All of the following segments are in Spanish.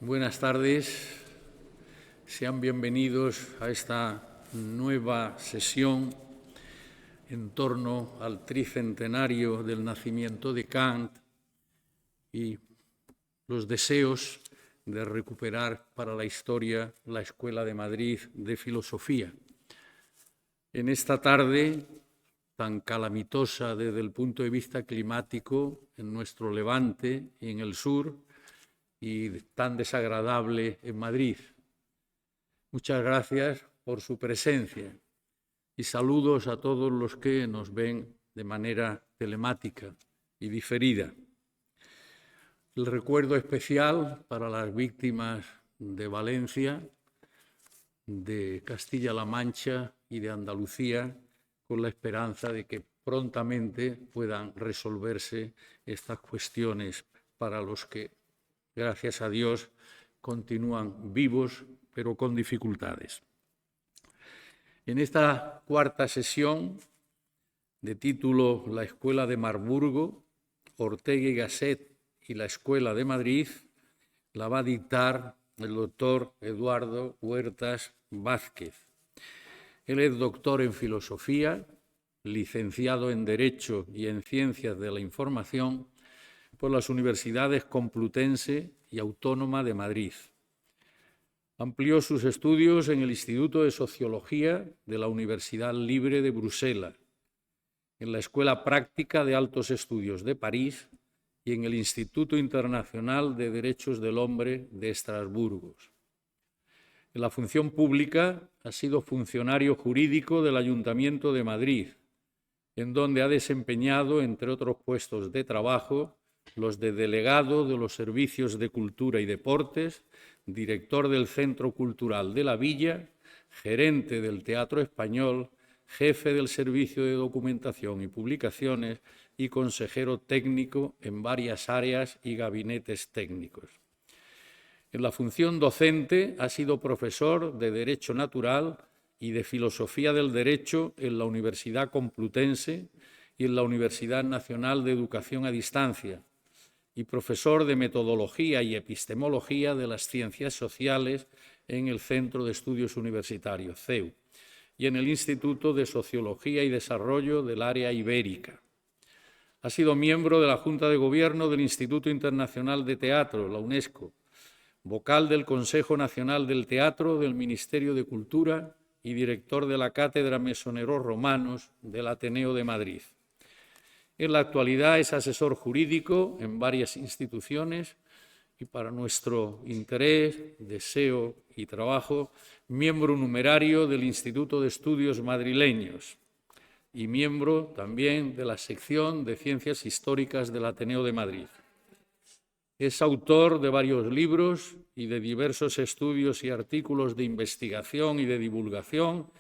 Buenas tardes, sean bienvenidos a esta nueva sesión en torno al tricentenario del nacimiento de Kant y los deseos de recuperar para la historia la Escuela de Madrid de Filosofía. En esta tarde tan calamitosa desde el punto de vista climático en nuestro Levante y en el sur, y tan desagradable en Madrid. Muchas gracias por su presencia y saludos a todos los que nos ven de manera telemática y diferida. El recuerdo especial para las víctimas de Valencia, de Castilla-La Mancha y de Andalucía, con la esperanza de que prontamente puedan resolverse estas cuestiones para los que, gracias a Dios, continúan vivos, pero con dificultades. En esta cuarta sesión, de título La Escuela de Marburgo, Ortega y Gasset y la Escuela de Madrid, la va a dictar el doctor Eduardo Huertas Vázquez. Él es doctor en Filosofía, licenciado en Derecho y en Ciencias de la Información por las Universidades Complutense y Autónoma de Madrid. Amplió sus estudios en el Instituto de Sociología de la Universidad Libre de Bruselas, en la Escuela Práctica de Altos Estudios de París y en el Instituto Internacional de Derechos del Hombre de Estrasburgo. En la función pública ha sido funcionario jurídico del Ayuntamiento de Madrid, en donde ha desempeñado, entre otros puestos de trabajo, los de delegado de los Servicios de Cultura y Deportes, director del Centro Cultural de la Villa, gerente del Teatro Español, jefe del Servicio de Documentación y Publicaciones y consejero técnico en varias áreas y gabinetes técnicos. En la función docente ha sido profesor de Derecho Natural y de Filosofía del Derecho en la Universidad Complutense y en la Universidad Nacional de Educación a Distancia, y profesor de Metodología y Epistemología de las Ciencias Sociales en el Centro de Estudios Universitarios, CEU, y en el Instituto de Sociología y Desarrollo del Área Ibérica. Ha sido miembro de la Junta de Gobierno del Instituto Internacional de Teatro, la UNESCO, vocal del Consejo Nacional del Teatro del Ministerio de Cultura y director de la Cátedra Mesoneros Romanos del Ateneo de Madrid. En la actualidad es asesor jurídico en varias instituciones y, para nuestro interés, deseo y trabajo, miembro numerario del Instituto de Estudios Madrileños y miembro también de la sección de Ciencias Históricas del Ateneo de Madrid. Es autor de varios libros y de diversos estudios y artículos de investigación y de divulgación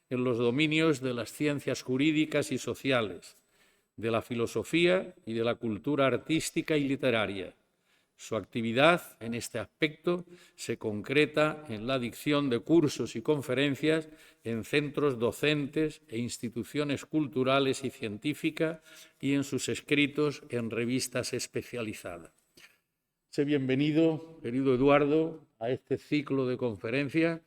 en los dominios de las ciencias jurídicas y sociales, de la filosofía y de la cultura artística y literaria. Su actividad en este aspecto se concreta en la dicción de cursos y conferencias en centros docentes e instituciones culturales y científicas y en sus escritos en revistas especializadas. Sé bienvenido, querido Eduardo, a este ciclo de conferencias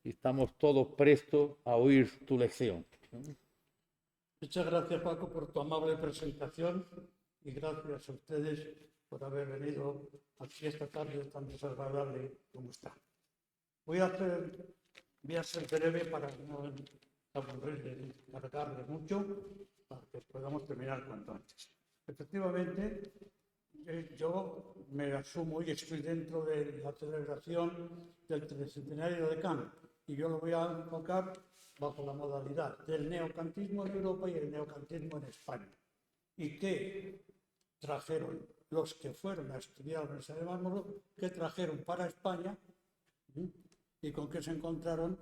y estamos todos prestos a oír tu lección. Muchas gracias, Paco, por tu amable presentación y gracias a ustedes por haber venido aquí esta tarde tan desagradable como está. Voy a ser breve para no aburrirle y cargarle mucho, para que podamos terminar cuanto antes. Efectivamente, yo me asumo y estoy dentro de la celebración del tricentenario de Kant y yo lo voy a enfocar bajo la modalidad del neokantismo en Europa y el neokantismo en España. ¿Y qué trajeron los que fueron a estudiar a la Universidad de Marburgo? ¿Qué trajeron para España? ¿Y con qué se encontraron?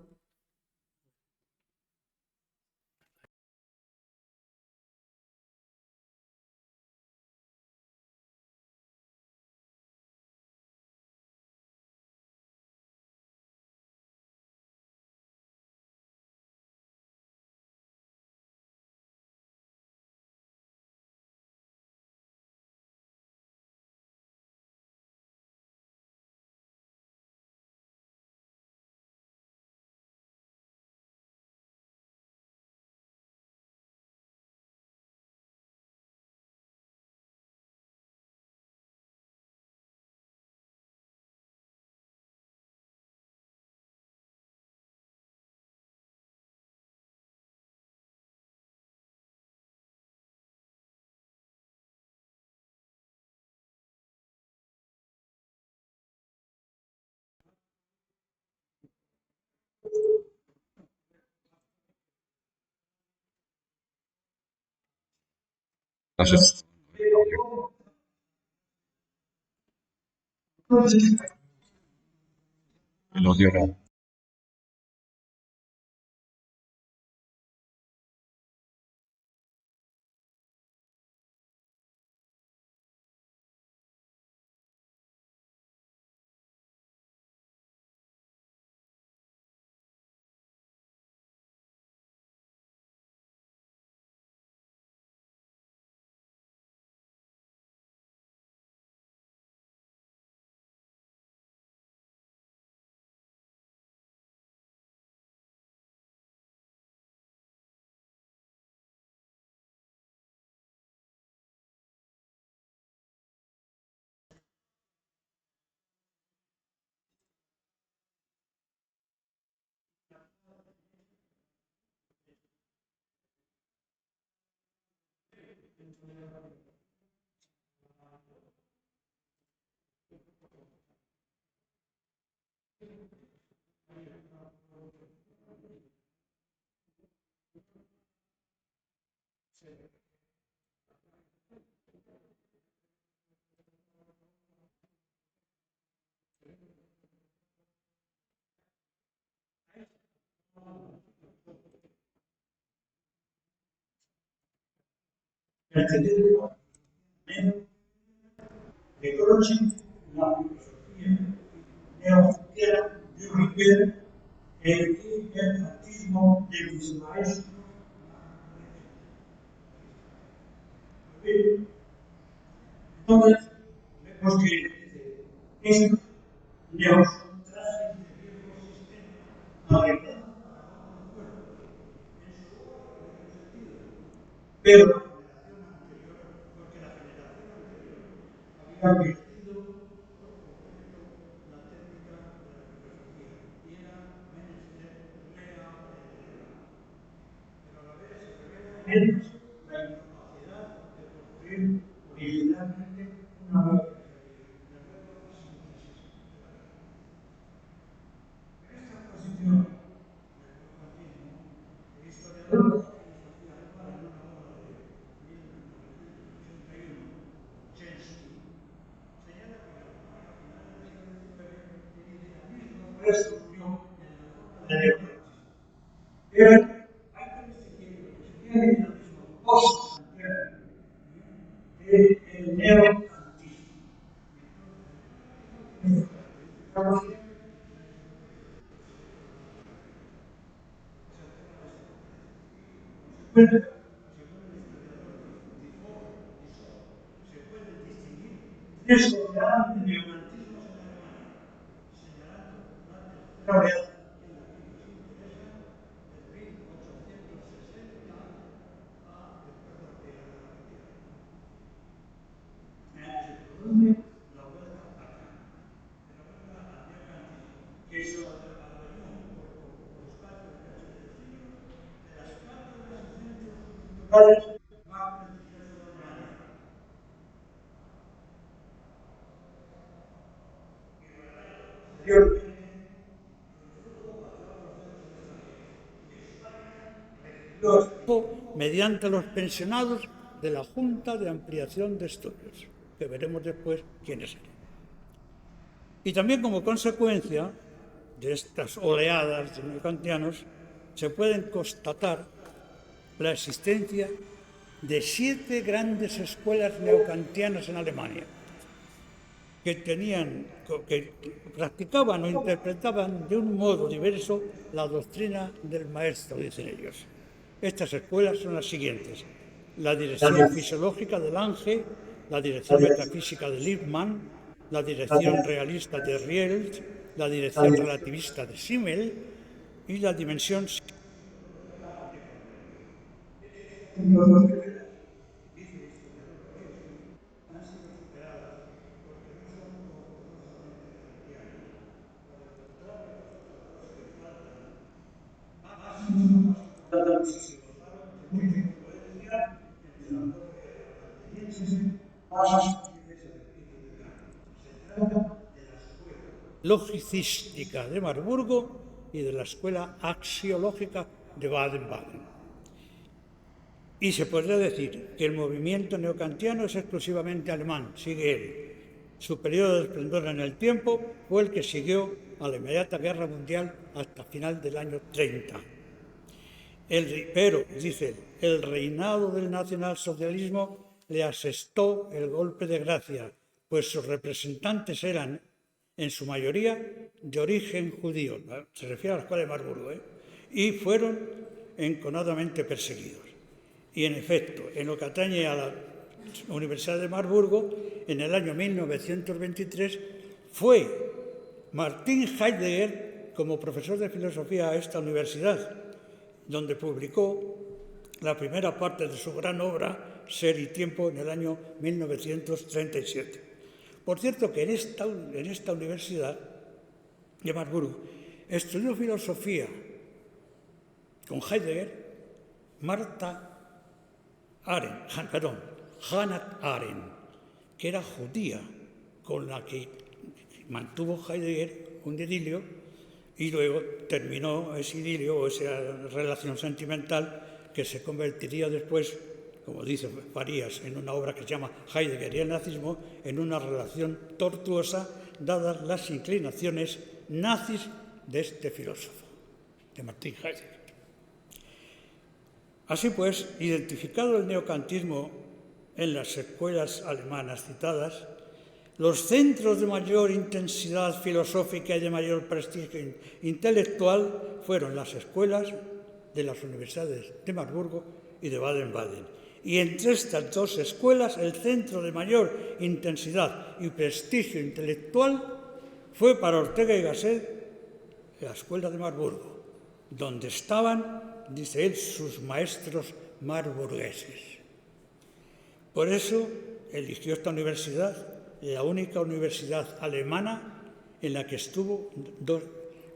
Gracias. El audio no. De Croce, la filosofía neocristiana de Riquet, el hiperfatismo de mis maestros. Entonces, vemos que estos neos trajes de viejo sistema arreglados pero la generación anterior, porque la generación anterior había vertido por completo la técnica de la filosofía y era menester reaprenderla. Pero a la vez se revela en ellos la incapacidad de construir originalmente una nueva síntesis de la vida. En esta posición del neocantismo, el historiador de la filosofía alemana en una obra de 1981, Chensky, señala que en Alemania a finales del siglo XIX el idealismo resurgió en la forma del neocantismo. Pero hay que distinguir lo que sería el idealismo post-kantiano del neocantismo. Se pueden distinguir tres oleadas de neocantismos en Alemania, señalando la tercera oleada, que es la que nos interesa, de 1860 a después de la Primera Guerra Mundial. Se produce la vuelta a Kant, la vuelta al neocantismo, que es la advenión por espacio de casi 3 siglos de las cátedras y centros culturales más prestigiosos de Alemania. Posteriormente, mediante los pensionados de la Junta de Ampliación de Estudios, que veremos después quiénes eran. Y también como consecuencia de estas oleadas de neocantianos, se pueden constatar la existencia de 7 grandes escuelas neocantianas en Alemania, que practicaban o interpretaban de un modo diverso la doctrina del maestro, dicen ellos. Estas escuelas son las siguientes: la dirección fisiológica de Lange, la dirección metafísica de Lippmann, la dirección realista de Rielt, la dirección relativista de Simmel y la dimensión han sido superadas porque no son ortodoxamente kantianas. Por el contrario, las dos que faltan, más importantes, gozaron de mucha influencia entre las dos atenienses más hostiles al espíritu de Kant. Se trata de la escuela logicística de Marburgo, y de la escuela axiológica de Baden-Baden. Y se podría decir que el movimiento neokantiano es exclusivamente alemán, sigue él. Su periodo de esplendor en el tiempo fue el que siguió a la inmediata Guerra Mundial hasta final del año 30. Pero, dice él, el reinado del nacionalsocialismo le asestó el golpe de gracia, pues sus representantes eran, en su mayoría, de origen judío, se refiere a la Escuela de Marburgo, y fueron enconadamente perseguidos. Y en efecto, en lo que atañe a la Universidad de Marburgo, en el año 1923 fue Martin Heidegger como profesor de filosofía a esta universidad, donde publicó la primera parte de su gran obra, Ser y Tiempo, en el año 1937. Por cierto, que en esta universidad de Marburgo estudió filosofía con Heidegger Hannah Arendt, que era judía, con la que mantuvo Heidegger un idilio y luego terminó ese idilio o esa relación sentimental que se convertiría después, como dice Farías en una obra que se llama Heidegger y el nazismo, en una relación tortuosa dadas las inclinaciones nazis de este filósofo, de Martin Heidegger. Así pues, identificado el neokantismo en las escuelas alemanas citadas, los centros de mayor intensidad filosófica y de mayor prestigio intelectual fueron las escuelas de las universidades de Marburgo y de Baden-Baden. Y entre estas dos escuelas, el centro de mayor intensidad y prestigio intelectual fue para Ortega y Gasset la Escuela de Marburgo, donde estaban, dice él, sus maestros marburgueses. Por eso eligió esta universidad, la única universidad alemana en la que estuvo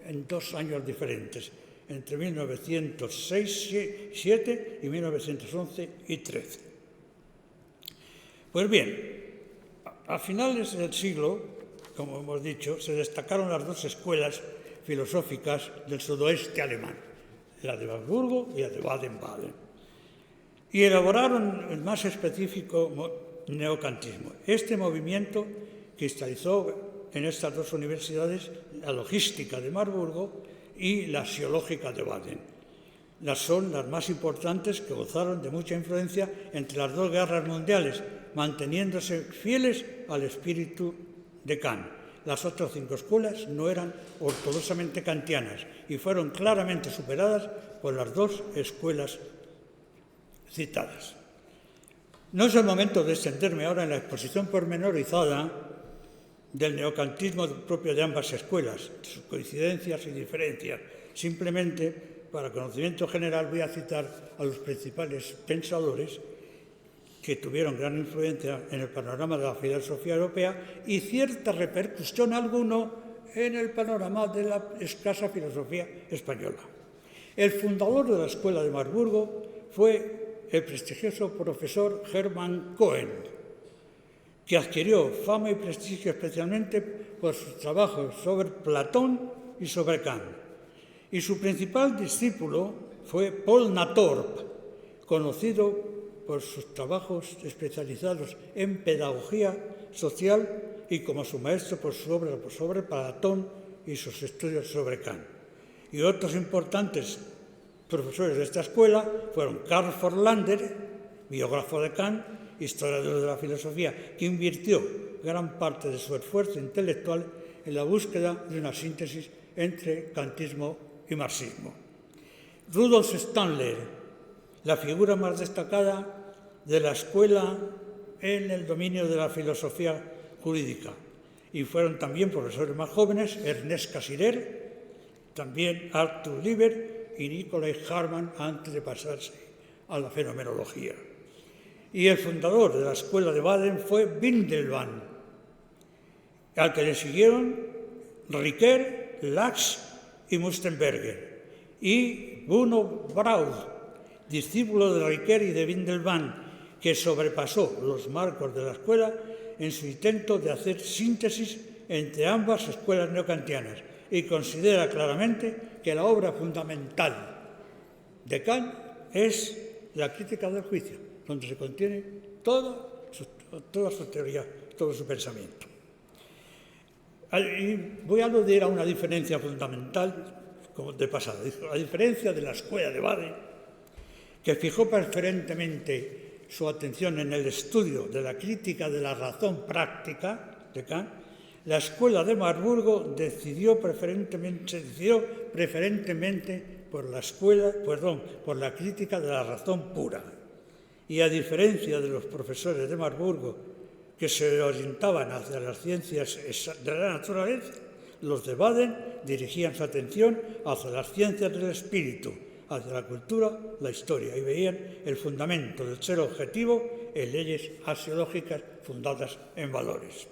en 2 años diferentes, entre 1906-07 y 1911 y 13. Pues bien, a finales del siglo, como hemos dicho, se destacaron las 2 escuelas filosóficas del sudoeste alemán, la de Marburgo y la de Baden-Baden, y elaboraron el más específico neokantismo. Este movimiento cristalizó en estas 2 universidades la logística de Marburgo y la axiológica de Baden. Son las más importantes que gozaron de mucha influencia entre las 2 guerras mundiales, manteniéndose fieles al espíritu de Kant. Las otras 5 escuelas no eran ortodoxamente kantianas y fueron claramente superadas por las 2 escuelas citadas. No es el momento de extenderme ahora en la exposición pormenorizada del neokantismo propio de ambas escuelas, sus coincidencias y diferencias. Simplemente, para conocimiento general, voy a citar a los principales pensadores que tuvieron gran influencia en el panorama de la filosofía europea y cierta repercusión alguno en el panorama de la escasa filosofía española. El fundador de la Escuela de Marburgo fue el prestigioso profesor Hermann Cohen, que adquirió fama y prestigio especialmente por sus trabajos sobre Platón y sobre Kant. Y su principal discípulo fue Paul Natorp, conocido por sus trabajos especializados en pedagogía social y como su maestro por su obra sobre Platón y sus estudios sobre Kant. Y otros importantes profesores de esta escuela fueron Karl Forlander, biógrafo de Kant, historiador de la filosofía, que invirtió gran parte de su esfuerzo intelectual en la búsqueda de una síntesis entre kantismo y marxismo. Rudolf Stahler, la figura más destacada de la escuela en el dominio de la filosofía jurídica, y fueron también profesores más jóvenes, Ernest Cassirer, también Arthur Lieber y Nicolai Hartmann, antes de pasarse a la fenomenología. Y el fundador de la Escuela de Baden fue Windelband, al que le siguieron Ricoeur, Lachs y Mustenberger. Y Bruno Braud, discípulo de Ricoeur y de Windelband, que sobrepasó los marcos de la escuela en su intento de hacer síntesis entre ambas escuelas neokantianas y considera claramente que la obra fundamental de Kant es la crítica del juicio, donde se contiene toda su teoría, todo su pensamiento. Y voy a aludir a una diferencia fundamental de pasado. A diferencia de la escuela de Baden, que fijó preferentemente su atención en el estudio de la crítica de la razón práctica de Kant, la escuela de Marburgo decidió preferentemente por la crítica de la razón pura. Y a diferencia de los profesores de Marburgo, que se orientaban hacia las ciencias de la naturaleza, los de Baden dirigían su atención hacia las ciencias del espíritu, hacia la cultura, la historia, y veían el fundamento del ser objetivo en leyes axiológicas fundadas en valores.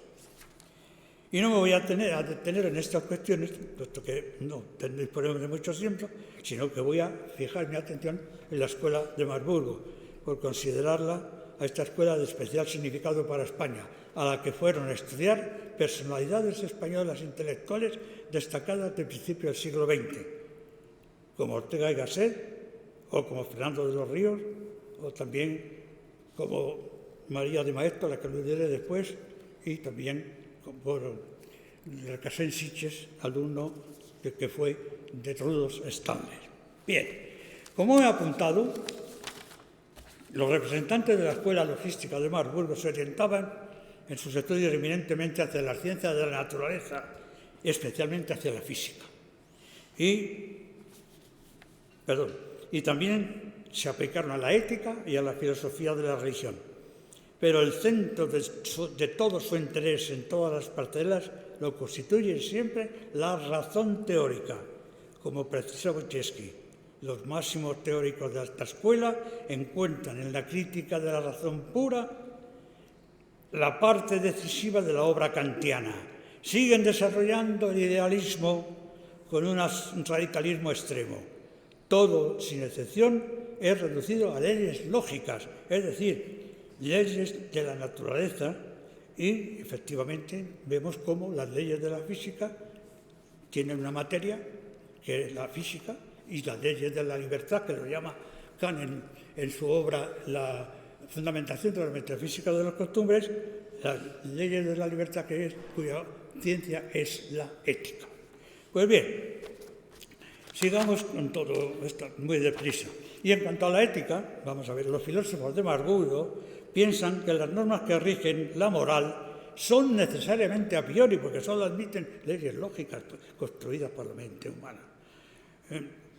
Y no me voy a detener en estas cuestiones, puesto que no disponemos de mucho tiempo, sino que voy a fijar mi atención en la escuela de Marburgo, por considerarla a esta escuela de especial significado para España, a la que fueron a estudiar personalidades españolas intelectuales destacadas de principios del siglo XX, como Ortega y Gasset, o como Fernando de los Ríos, o también como María de Maeztu, a la que lo diré después, y también por Recasén Sitges, alumno que fue de Rudolf Steiner. Bien, como he apuntado, los representantes de la Escuela Logística de Marburgo se orientaban en sus estudios eminentemente hacia las ciencias de la naturaleza, especialmente hacia la física. Y también se aplicaron a la ética y a la filosofía de la religión. Pero el centro de todo su interés en todas las parcelas lo constituye siempre la razón teórica, como precisa Wojciechowski. Los máximos teóricos de esta escuela encuentran en la crítica de la razón pura la parte decisiva de la obra kantiana. Siguen desarrollando el idealismo con un radicalismo extremo. Todo, sin excepción, es reducido a leyes lógicas, es decir, leyes de la naturaleza, y efectivamente vemos cómo las leyes de la física tienen una materia, que es la física, y las leyes de la libertad, que lo llama Kant en su obra La fundamentación de la metafísica de las costumbres, las leyes de la libertad, cuya ciencia es la ética. Pues bien, sigamos con todo esto muy deprisa. Y en cuanto a la ética, vamos a ver, los filósofos de Marburgo piensan que las normas que rigen la moral son necesariamente a priori, porque solo admiten leyes lógicas construidas por la mente humana.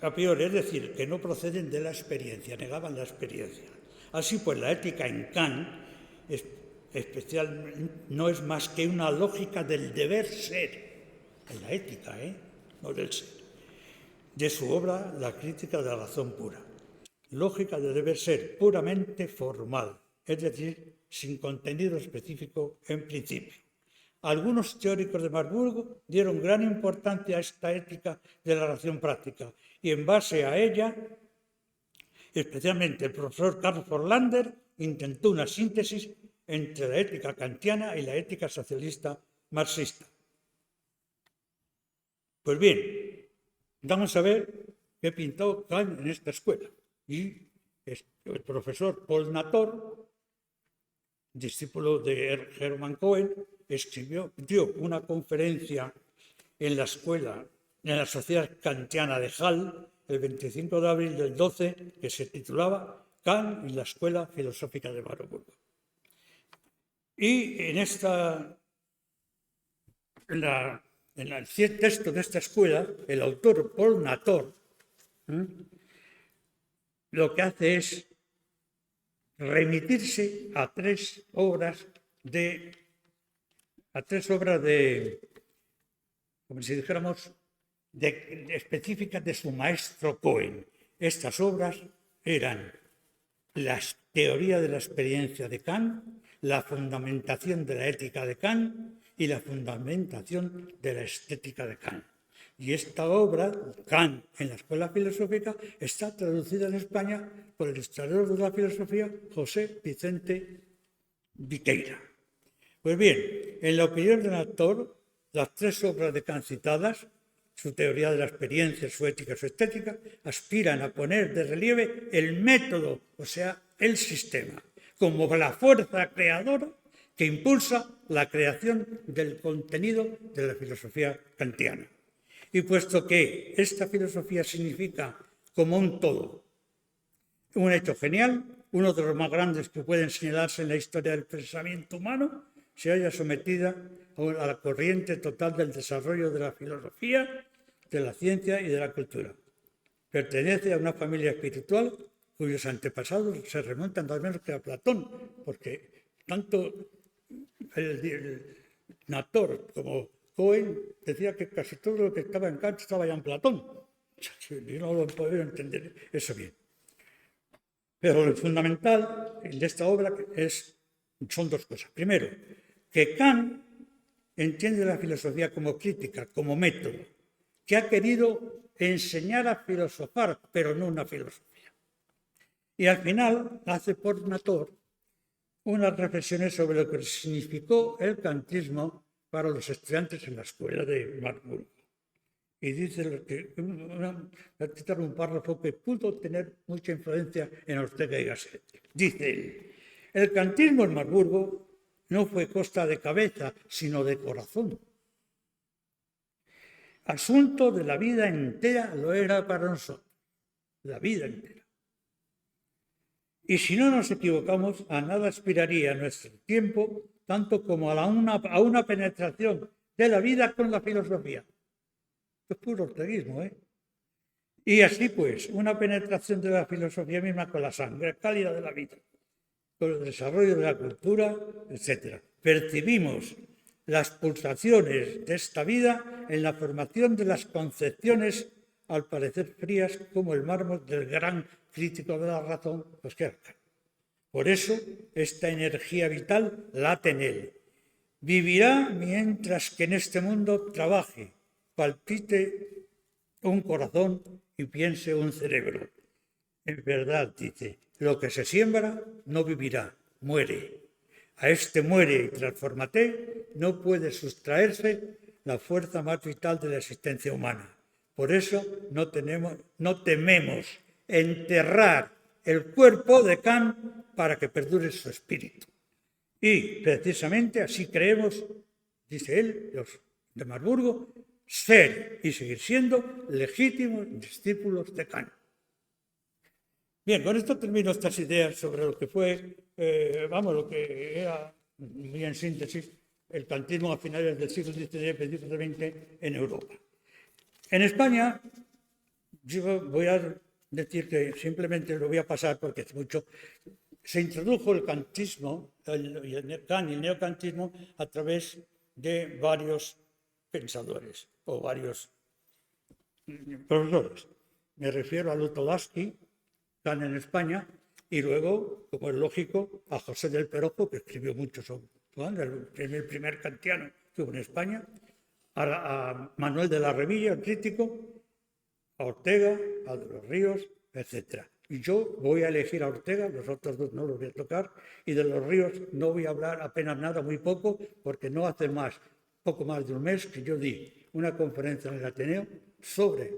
A priori, es decir, que no proceden de la experiencia, negaban la experiencia. Así pues, la ética en Kant no es más que una lógica del deber ser, en la ética, no del ser, de su obra La crítica de la razón pura. Lógica de deber ser puramente formal, es decir, sin contenido específico en principio. Algunos teóricos de Marburgo dieron gran importancia a esta ética de la razón práctica y en base a ella, especialmente el profesor Karl Forlander, intentó una síntesis entre la ética kantiana y la ética socialista marxista. Pues bien, vamos a ver qué pintó Kant en esta escuela. Y el profesor Paul Nator, discípulo de Hermann Cohen, dio una conferencia en la escuela, en la Sociedad Kantiana de Halle, el 25 de abril del 12, que se titulaba Kant y la Escuela Filosófica de Marburgo. Y en el texto de esta escuela, el autor Paul Nator lo que hace es remitirse a tres obras como si dijéramos, específicas de su maestro Cohen. Estas obras eran la teoría de la experiencia de Kant, la fundamentación de la ética de Kant y la fundamentación de la estética de Kant. Y esta obra, Kant en la Escuela Filosófica, está traducida en España por el historiador de la filosofía José Vicente Viqueira. Pues bien, en la opinión del autor, las tres obras de Kant citadas su teoría de la experiencia, su ética, su estética, aspiran a poner de relieve el método, o sea, el sistema, como la fuerza creadora que impulsa la creación del contenido de la filosofía kantiana. Y puesto que esta filosofía significa como un todo, un hecho genial, uno de los más grandes que pueden señalarse en la historia del pensamiento humano, se halla sometida a la corriente total del desarrollo de la filosofía, de la ciencia y de la cultura. Pertenece a una familia espiritual cuyos antepasados se remontan nada menos que a Platón, porque tanto el Nator como Cohen decía que casi todo lo que estaba en Kant estaba ya en Platón. Yo no lo puedo entender eso bien. Pero lo fundamental de esta obra son dos cosas. Primero, que Kant entiende la filosofía como crítica, como método, que ha querido enseñar a filosofar, pero no una filosofía. Y al final hace por Nator unas reflexiones sobre lo que significó el kantismo para los estudiantes en la escuela de Marburgo. Y dice un párrafo que pudo tener mucha influencia en Ortega y Gasset. Dice él, el kantismo en Marburgo no fue cosa de cabeza, sino de corazón. Asunto de la vida entera lo era para nosotros, la vida entera. Y si no nos equivocamos, a nada aspiraría nuestro tiempo, tanto como a una penetración de la vida con la filosofía. Esto es puro orteguismo, ¿eh? Y así pues, una penetración de la filosofía misma con la sangre cálida de la vida, con el desarrollo de la cultura, etc. Percibimos las pulsaciones de esta vida en la formación de las concepciones, al parecer frías como el mármol del gran crítico de la razón, pues Kierkegaard. Por eso, esta energía vital late en él. Vivirá mientras que en este mundo trabaje, palpite un corazón y piense un cerebro. En verdad, dice, lo que se siembra no vivirá, muere. A este muere y transformate no puede sustraerse la fuerza más vital de la existencia humana. Por eso no tememos enterrar el cuerpo de Kant para que perdure su espíritu. Y precisamente así creemos, dice él, los de Marburgo, ser y seguir siendo legítimos discípulos de Kant. Bien, con esto termino estas ideas sobre lo que fue, lo que era, muy en síntesis, el kantismo a finales del siglo XIX, principios del XX en Europa. En España, yo voy a decir que simplemente lo voy a pasar porque es mucho. Se introdujo el kantismo, el neokantismo, a través de varios pensadores o varios profesores. Me refiero a Lutoslawski, Kant en España, y luego, como es lógico, a José del Perojo, que escribió mucho sobre Kant, el primer kantiano que hubo en España, a Manuel de la Revilla, el crítico, a Ortega, a De los Ríos, etc. Y yo voy a elegir a Ortega, los otros dos no los voy a tocar, y de los Ríos no voy a hablar apenas nada, muy poco, porque no hace poco más de un mes que yo di una conferencia en el Ateneo sobre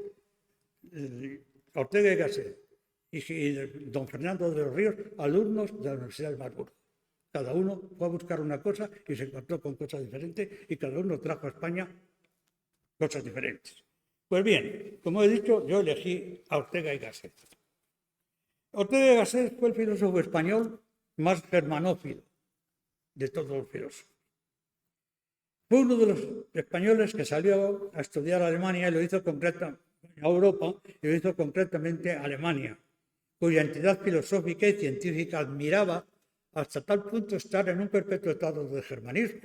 Ortega y Gasset y don Fernando de los Ríos, alumnos de la Universidad de Marburgo. Cada uno fue a buscar una cosa y se encontró con cosas diferentes y cada uno trajo a España cosas diferentes. Pues bien, como he dicho, yo elegí a Ortega y Gasset. Ortega y Gasset fue el filósofo español más germanófilo de todos los filósofos. Fue uno de los españoles que salió a estudiar a Alemania y lo hizo concretamente a Europa y lo hizo concretamente a Alemania, cuya entidad filosófica y científica admiraba hasta tal punto estar en un perpetuo estado de germanismo.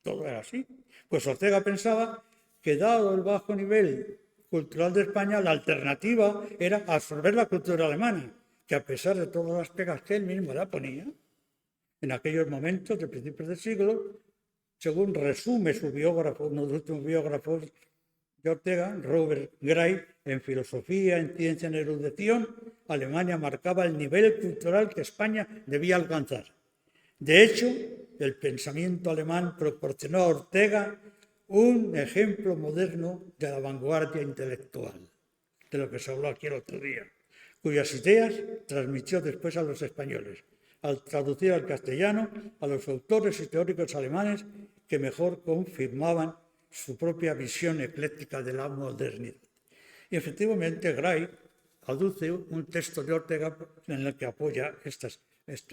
Todo era así. Pues Ortega pensaba que, dado el bajo nivel cultural de España, la alternativa era absorber la cultura alemana, que a pesar de todas las pegas que él mismo la ponía, en aquellos momentos de principios del siglo, según resume su biógrafo, uno de los últimos biógrafos de Ortega, Robert Graves, en filosofía, en ciencia, en erudición, Alemania marcaba el nivel cultural que España debía alcanzar. De hecho, el pensamiento alemán proporcionó a Ortega un ejemplo moderno de la vanguardia intelectual, de lo que se habló aquí el otro día, cuyas ideas transmitió después a los españoles, al traducir al castellano a los autores y teóricos alemanes que mejor confirmaban su propia visión ecléctica de la modernidad. Y efectivamente Gray aduce un texto de Ortega en el que apoya estas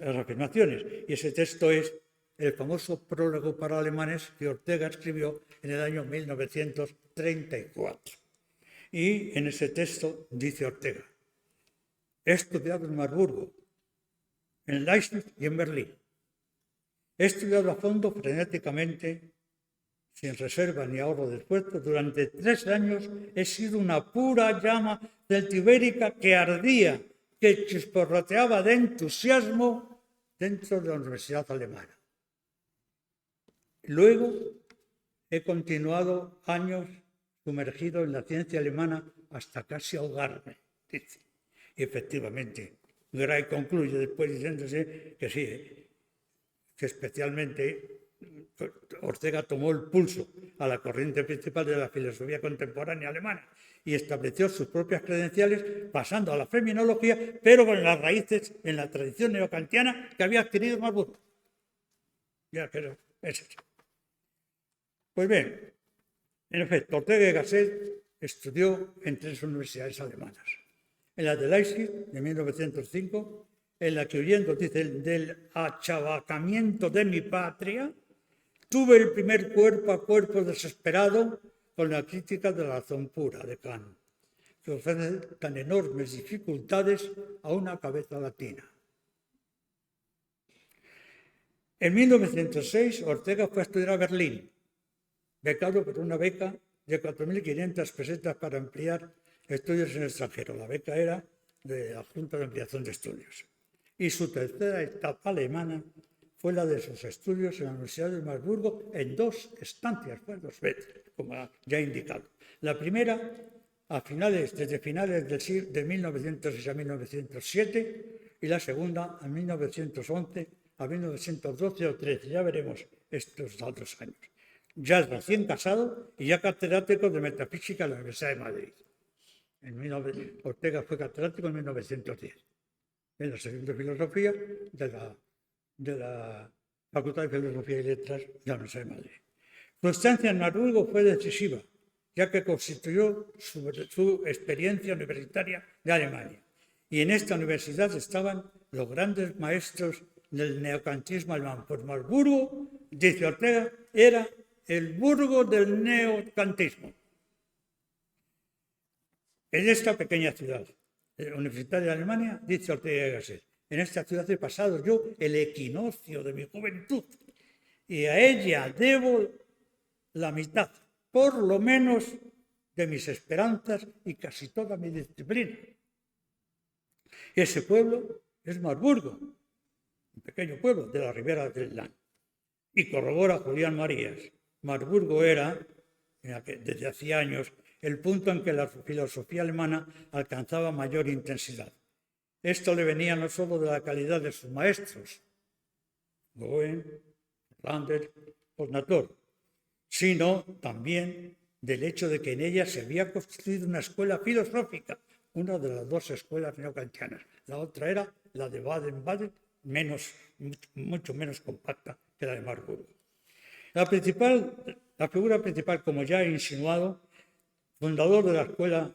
afirmaciones, y ese texto es el famoso prólogo para alemanes que Ortega escribió en el año 1934. Y en ese texto dice Ortega: he estudiado en Marburgo, en Leipzig y en Berlín. He estudiado a fondo, frenéticamente, sin reserva ni ahorro de esfuerzo. Durante 3 años he sido una pura llama celtibérica que ardía, que chisporroteaba de entusiasmo dentro de la Universidad Alemana. Luego he continuado años sumergido en la ciencia alemana hasta casi ahogarme, dice. Y efectivamente, Gray concluye después diciéndose que sí, que especialmente Ortega tomó el pulso a la corriente principal de la filosofía contemporánea alemana y estableció sus propias credenciales pasando a la fenomenología, pero con las raíces en la tradición neokantiana que había adquirido Marburgo. Ya que es eso. Pues bien, en efecto, Ortega y Gasset estudió en 3 universidades alemanas. En la de Leipzig, de 1905, en la que, huyendo, dice, del achabacamiento de mi patria, tuve el primer cuerpo a cuerpo desesperado con la crítica de la razón pura de Kant, que ofrece tan enormes dificultades a una cabeza latina. En 1906, Ortega fue a estudiar a Berlín, becado por una beca de 4.500 pesetas para ampliar estudios en el extranjero. La beca era de la Junta de Ampliación de Estudios. Y su tercera etapa alemana fue la de sus estudios en la Universidad de Marburgo en 2 estancias, fue 2 veces, como ya he indicado. La primera desde finales de 1906 a 1907 y la segunda a 1911 a 1912 o 13. Ya veremos estos otros años. Ya recién casado y ya catedrático de Metafísica en la Universidad de Madrid. Ortega fue catedrático en 1910, en la sección de Filosofía de la Facultad de Filosofía y Letras de la Universidad de Madrid. Su estancia en Marburgo fue decisiva, ya que constituyó su experiencia universitaria de Alemania. Y en esta universidad estaban los grandes maestros del neokantismo alemán. Pues Marburgo, dice Ortega, era el Burgo del neokantismo. En esta pequeña ciudad universitaria de Alemania, dice Ortega y Gasset, en esta ciudad he pasado yo el equinoccio de mi juventud y a ella debo la mitad, por lo menos, de mis esperanzas y casi toda mi disciplina. Ese pueblo es Marburgo, un pequeño pueblo de la ribera del Lahn. Y corrobora Julián Marías. Marburgo era, desde hacía años, el punto en que la filosofía alemana alcanzaba mayor intensidad. Esto le venía no solo de la calidad de sus maestros, Goen, Lander, Posnator, sino también del hecho de que en ella se había construido una escuela filosófica, una de las 2 escuelas neokantianas. La otra era la de Baden-Baden, mucho menos compacta que la de Marburgo. La figura principal, como ya he insinuado, fundador de la Escuela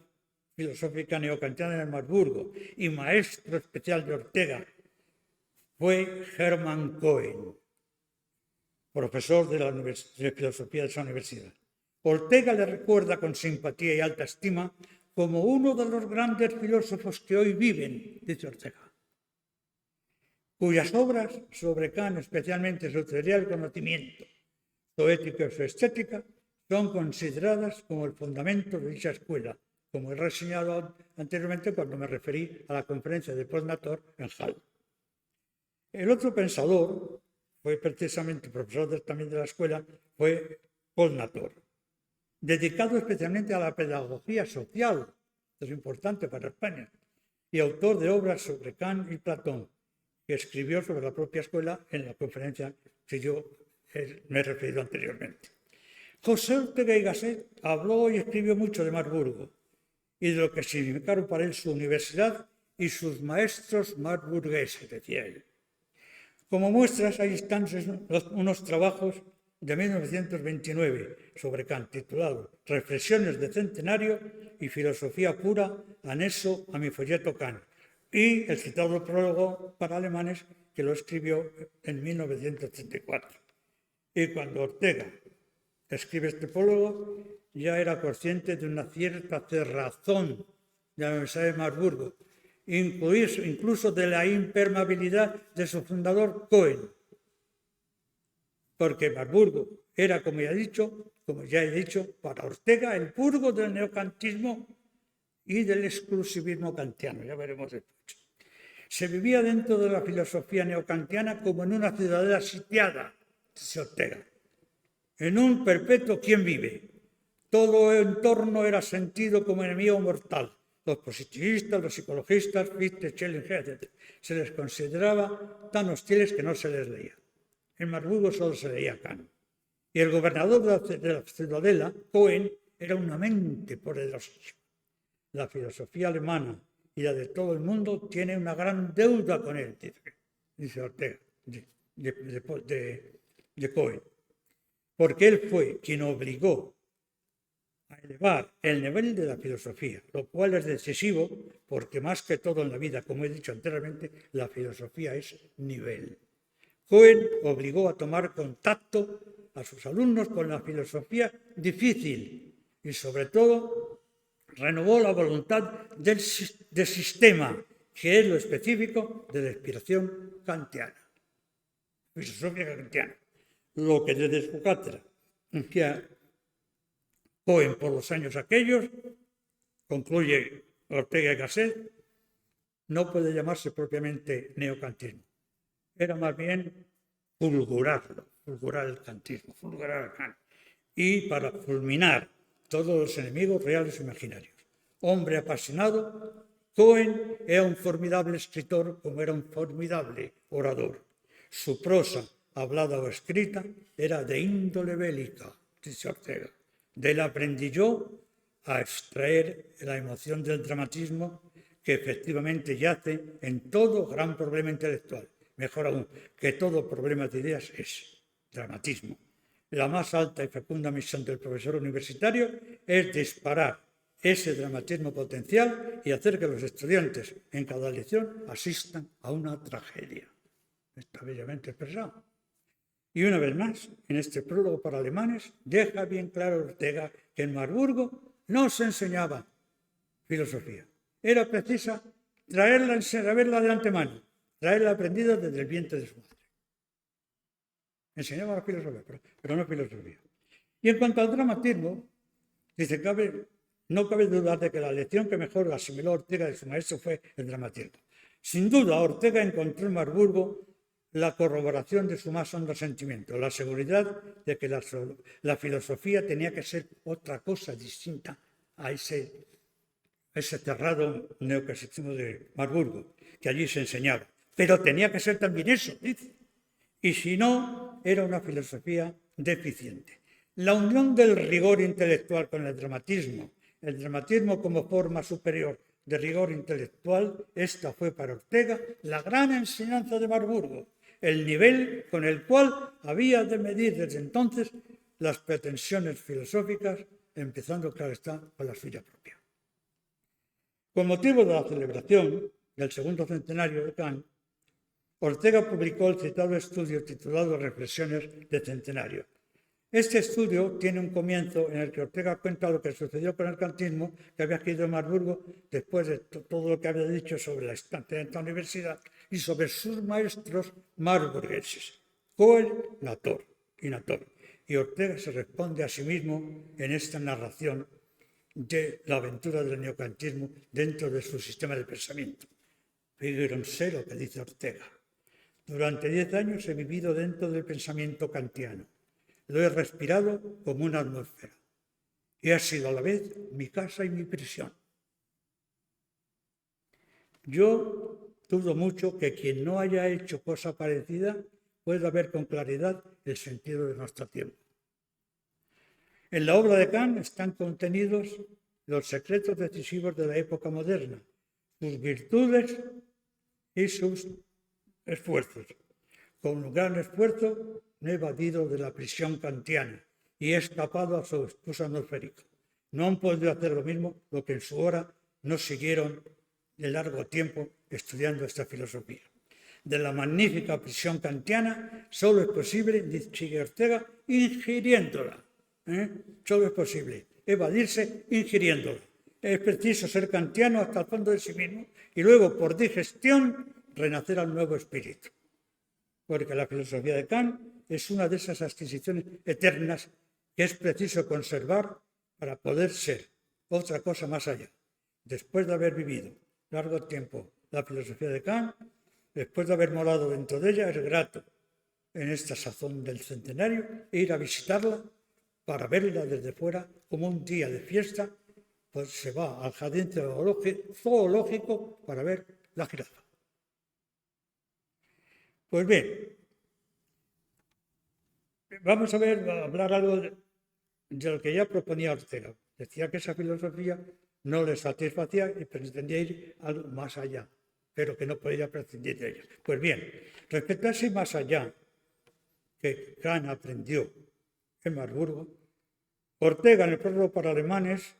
Filosófica Neokantiana de Marburgo y maestro especial de Ortega, fue Hermann Cohen, profesor de filosofía de esa universidad. Ortega le recuerda con simpatía y alta estima como uno de los grandes filósofos que hoy viven, dice Ortega, cuyas obras sobre Kant, especialmente su teoría del conocimiento, su ética y su estética, son consideradas como el fundamento de dicha escuela, como he reseñado anteriormente cuando me referí a la conferencia de Posnator en Halle. El otro pensador, fue precisamente profesor también de la escuela, fue Posnator, dedicado especialmente a la pedagogía social, es importante para España, y autor de obras sobre Kant y Platón, que escribió sobre la propia escuela en la conferencia que yo me he referido anteriormente. José Ortega y Gasset habló y escribió mucho de Marburgo y de lo que significaron para él su universidad y sus maestros marburgueses, decía él. Como muestras, ahí están unos trabajos de 1929 sobre Kant, titulado Reflexiones de Centenario y Filosofía Pura, anexo a mi folleto Kant, y el citado prólogo para alemanes que lo escribió en 1934. Y cuando Ortega escribe este prólogo, ya era consciente de una cierta cerrazón de la Universidad de Marburgo, incluso de la impermeabilidad de su fundador Cohen, porque Marburgo era, como ya he dicho, para Ortega el purgo del neocantismo y del exclusivismo kantiano, ya veremos después. Se vivía dentro de la filosofía neocantiana como en una ciudadela sitiada, dice Ortega, en un perpetuo ¿quién vive? Todo el entorno era sentido como enemigo mortal. Los positivistas, los psicologistas, Fichte, Schellinger, etc. Se les consideraba tan hostiles que no se les leía. En Marburgo solo se leía Kant. Y el gobernador de la ciudadela, Cohen, era una mente poderosísima. La filosofía alemana y la de todo el mundo tiene una gran deuda con él, dice Ortega, de Cohen. Porque él fue quien obligó a elevar el nivel de la filosofía, lo cual es decisivo porque más que todo en la vida, como he dicho anteriormente, la filosofía es nivel. Cohen obligó a tomar contacto a sus alumnos con la filosofía difícil y sobre todo renovó la voluntad de sistema, que es lo específico de la inspiración kantiana, filosofía kantiana. Lo que desde su cátedra decía Cohen por los años aquellos, concluye Ortega y Gasset, no puede llamarse propiamente neocantismo. Era más bien fulgurar el kantismo, fulgurar el Kant. Y para fulminar todos los enemigos reales e imaginarios. Hombre apasionado, Cohen era un formidable escritor como era un formidable orador. Su prosa, hablada o escrita, era de índole bélica, dice Ortega. De él aprendí yo a extraer la emoción del dramatismo que efectivamente yace en todo gran problema intelectual. Mejor aún, que todo problema de ideas es dramatismo. La más alta y fecunda misión del profesor universitario es disparar ese dramatismo potencial y hacer que los estudiantes en cada lección asistan a una tragedia. Está bellamente expresado. Y una vez más, en este prólogo para alemanes, deja bien claro Ortega que en Marburgo no se enseñaba filosofía. Era precisa saberla de antemano, traerla aprendida desde el vientre de su madre. Enseñaba la filosofía, pero no filosofía. Y en cuanto al dramatismo, dice, no cabe dudar de que la lección que mejor asimiló Ortega de su maestro fue el dramatismo. Sin duda, Ortega encontró en Marburgo la corroboración de su más hondo sentimiento, la seguridad de que la filosofía tenía que ser otra cosa distinta a ese cerrado neoclasicismo de Marburgo, que allí se enseñaba. Pero tenía que ser también eso, dice. Y si no, era una filosofía deficiente. La unión del rigor intelectual con el dramatismo como forma superior de rigor intelectual, esta fue para Ortega la gran enseñanza de Marburgo, el nivel con el cual había de medir desde entonces las pretensiones filosóficas, empezando, claro está, con la suya propia. Con motivo de la celebración del segundo centenario de Kant, Ortega publicó el citado estudio titulado Reflexiones de Centenario. Este estudio tiene un comienzo en el que Ortega cuenta lo que sucedió con el kantismo que había adquirido en Marburgo después de todo lo que había dicho sobre la estancia en esta universidad y sobre sus maestros marburgueses, Cohen y Nator. Y Ortega se responde a sí mismo en esta narración de la aventura del neocantismo dentro de su sistema de pensamiento. Fíjense lo que dice Ortega. Durante 10 años he vivido dentro del pensamiento kantiano. Lo he respirado como una atmósfera. Y ha sido a la vez mi casa y mi prisión. Yo dudo mucho que quien no haya hecho cosa parecida pueda ver con claridad el sentido de nuestro tiempo. En la obra de Kant están contenidos los secretos decisivos de la época moderna, sus virtudes y sus esfuerzos. Con un gran esfuerzo me he evadido de la prisión kantiana y he escapado a su expulso atmosférico. No han podido hacer lo mismo lo que en su hora no siguieron de largo tiempo estudiando esta filosofía. De la magnífica prisión kantiana solo es posible, sigue Ortega, ingiriéndola. Solo es posible evadirse ingiriéndola. Es preciso ser kantiano hasta el fondo de sí mismo y luego, por digestión, renacer al nuevo espíritu. Porque la filosofía de Kant es una de esas adquisiciones eternas que es preciso conservar para poder ser otra cosa más allá. Después de haber vivido largo tiempo la filosofía de Kant, después de haber morado dentro de ella, es grato en esta sazón del centenario ir a visitarla para verla desde fuera como un día de fiesta, pues se va al jardín zoológico para ver la jirafa. Pues bien, vamos a hablar algo de lo que ya proponía Ortega. Decía que esa filosofía no le satisfacía y pretendía ir algo más allá, pero que no podía prescindir de ella. Pues bien, respecto a ese más allá que Kant aprendió en Marburgo, Ortega, en el prólogo para alemanes,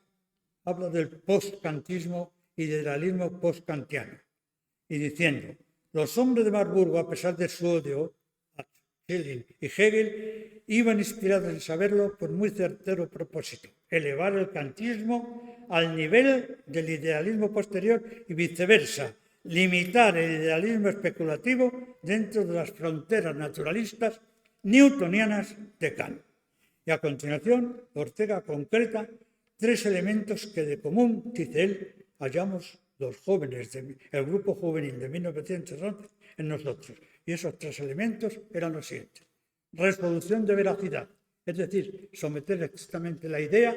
habla del post-kantismo y del idealismo post-kantiano, y diciendo: los hombres de Marburgo, a pesar de su odio a Schelling y Hegel, iban inspirados en saberlo por muy certero propósito: elevar el kantismo al nivel del idealismo posterior y viceversa, limitar el idealismo especulativo dentro de las fronteras naturalistas newtonianas de Kant. Y a continuación, Ortega concreta 3 elementos que de común, dice él, hallamos los jóvenes, el grupo juvenil de 1911 en nosotros. Y esos 3 elementos eran los siguientes: resolución de veracidad, es decir, someter exactamente la idea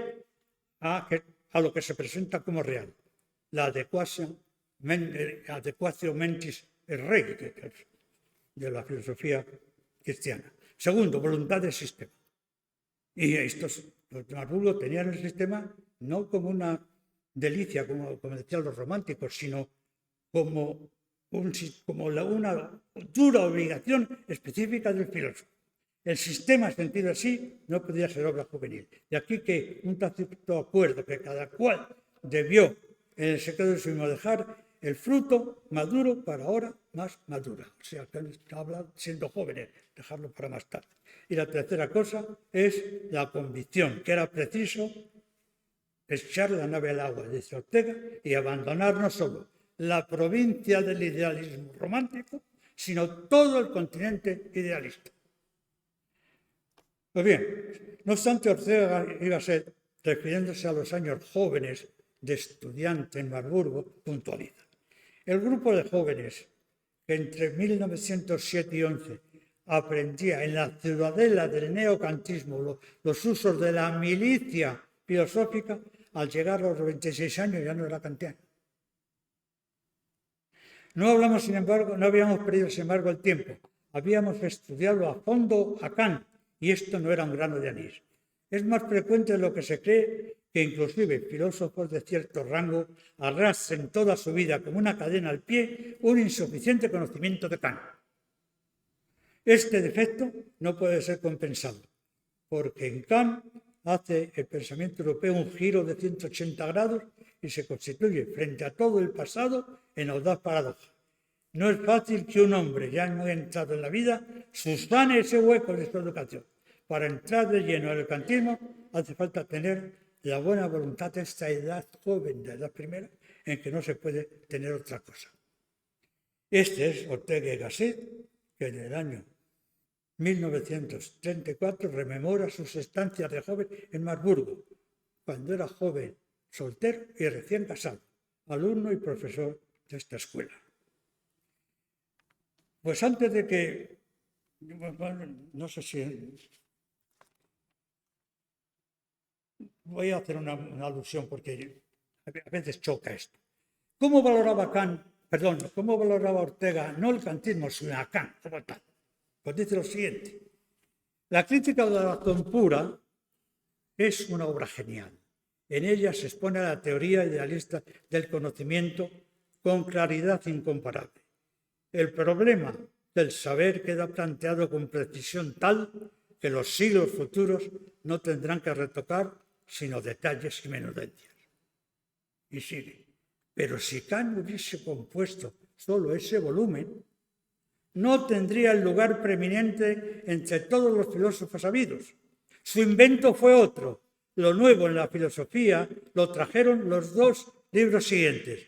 a lo que se presenta como real. La adequatio mentis rei de la filosofía cristiana. Segundo, voluntad del sistema. Y los de Marburgo tenían el sistema no como una delicia, como decían los románticos, sino como una dura obligación específica del filósofo. El sistema, sentido así, no podía ser obra juvenil. De aquí que un tácito acuerdo que cada cual debió, en el secreto de su mismo, dejar el fruto maduro para ahora más madura. O sea, que habla siendo jóvenes, dejarlo para más tarde. Y la tercera cosa es la convicción, que era preciso echar la nave al agua, dice Ortega, y abandonar no solo la provincia del idealismo romántico, sino todo el continente idealista. Pues bien, no obstante, Ortega iba a ser, refiriéndose a los años jóvenes de estudiante en Marburgo, puntualiza: el grupo de jóvenes que entre 1907 y 11 aprendía en la ciudadela del neocantismo los usos de la milicia filosófica, al llegar a los 26 años ya no era kantiano. No habíamos perdido, sin embargo, el tiempo. Habíamos estudiado a fondo a Kant y esto no era un grano de anís. Es más frecuente de lo que se cree que inclusive filósofos de cierto rango arrastren toda su vida como una cadena al pie un insuficiente conocimiento de Kant. Este defecto no puede ser compensado, porque en Kant hace el pensamiento europeo un giro de 180 grados y se constituye, frente a todo el pasado, en audaz paradoja. No es fácil que un hombre ya muy entrado en la vida subsane ese hueco de su educación. Para entrar de lleno en el kantismo hace falta tener la buena voluntad de esta edad joven, de edad primera, en que no se puede tener otra cosa. Este es Ortega y Gasset, que en el año 1934 rememora sus estancias de joven en Marburgo, cuando era joven, soltero y recién casado, alumno y profesor de esta escuela. Pues antes de que, bueno, no sé si voy a hacer una alusión porque a veces choca esto. ¿Cómo valoraba Ortega no el kantismo, sino a Kant como tal? Pues dice lo siguiente: la crítica de la razón pura es una obra genial. En ella se expone la teoría idealista del conocimiento con claridad incomparable. El problema del saber queda planteado con precisión tal que los siglos futuros no tendrán que retocar sino detalles y menudencias. Y sigue. Pero si Kant hubiese compuesto solo ese volumen, no tendría el lugar preeminente entre todos los filósofos habidos. Su invento fue otro. Lo nuevo en la filosofía lo trajeron los 2 libros siguientes: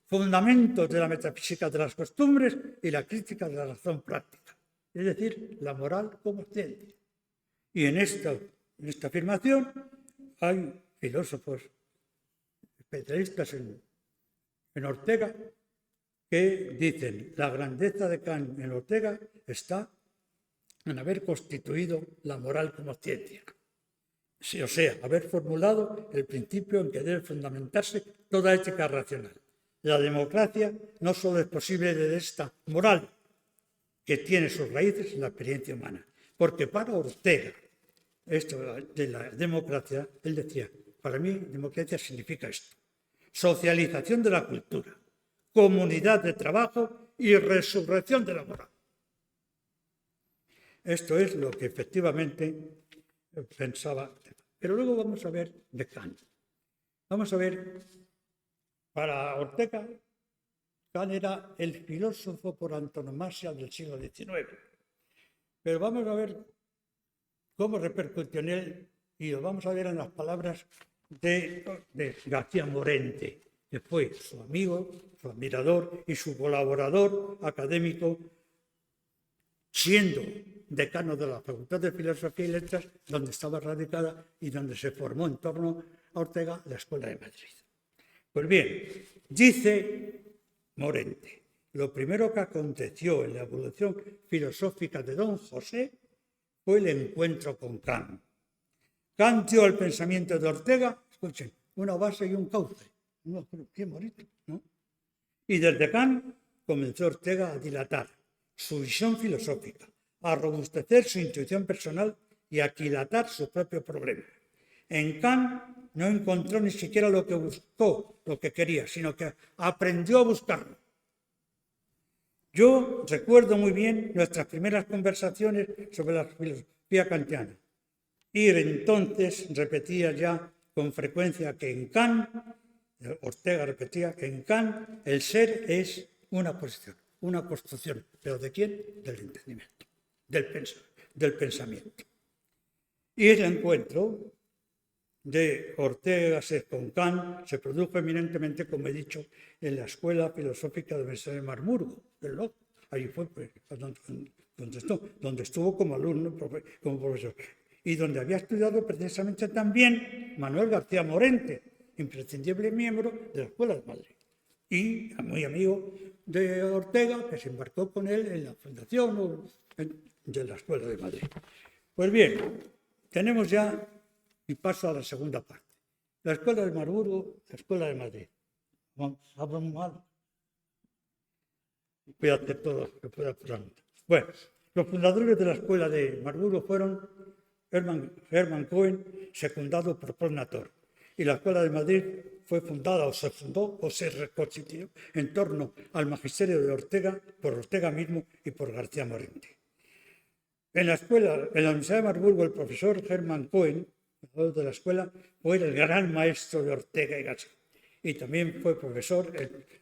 Fundamentos de la metafísica de las costumbres y la crítica de la razón práctica, es decir, la moral como ciencia. Y en esta afirmación hay filósofos especialistas en Ortega que dicen: la grandeza de Kant en Ortega está en haber constituido la moral como ciencia. Sí, o sea, haber formulado el principio en que debe fundamentarse toda ética racional. La democracia no solo es posible desde esta moral, que tiene sus raíces en la experiencia humana, porque para Ortega, esto de la democracia, él decía: para mí democracia significa esto: socialización de la cultura, comunidad de trabajo y resurrección de la moral. Esto es lo que efectivamente pensaba. Pero luego vamos a ver de Kant. Vamos a ver, para Ortega, Kant era el filósofo por antonomasia del siglo XIX. Pero vamos a ver cómo repercutió en él, y lo vamos a ver en las palabras de García Morente, que fue su amigo, su admirador y su colaborador académico, siendo decano de la Facultad de Filosofía y Letras, donde estaba radicada y donde se formó en torno a Ortega la Escuela de Madrid. Pues bien, dice Morente: lo primero que aconteció en la evolución filosófica de don José fue el encuentro con Kant. Kant dio al pensamiento de Ortega, escuchen, una base y un cauce. Qué bonito, ¿no? Y desde Kant comenzó Ortega a dilatar su visión filosófica, a robustecer su intuición personal y a aquilatar su propio problema. En Kant no encontró ni siquiera lo que buscó, lo que quería, sino que aprendió a buscarlo. Yo recuerdo muy bien nuestras primeras conversaciones sobre la filosofía kantiana. Y entonces repetía ya con frecuencia que en Kant, Ortega repetía que en Kant el ser es una posición, una construcción. ¿Pero de quién? Del entendimiento, del pensamiento. Y el encuentro de Ortega con Kant se produjo eminentemente, como he dicho, en la Escuela Filosófica de la Universidad de Marburgo, del Lok. Ahí fue donde estuvo como alumno, como profesor. Y donde había estudiado precisamente también Manuel García Morente, imprescindible miembro de la Escuela de Madrid. Y muy amigo de Ortega, que se embarcó con él en la fundación de la Escuela de Madrid. Pues bien, tenemos ya, y paso a la segunda parte, la Escuela de Marburgo, la Escuela de Madrid. Hablo muy mal. Voy a hacer todo lo que pueda por la nota. Bueno, los fundadores de la Escuela de Marburgo fueron Hermann Cohen, secundado por Paul Nator. Y la Escuela de Madrid fue fundada, o se fundó, o se reconstituyó en torno al magisterio de Ortega, por Ortega mismo y por García Morente. En la Universidad de Marburgo, el profesor Hermann Cohen, fundador de la escuela, fue el gran maestro de Ortega y Gasset. Y también fue profesor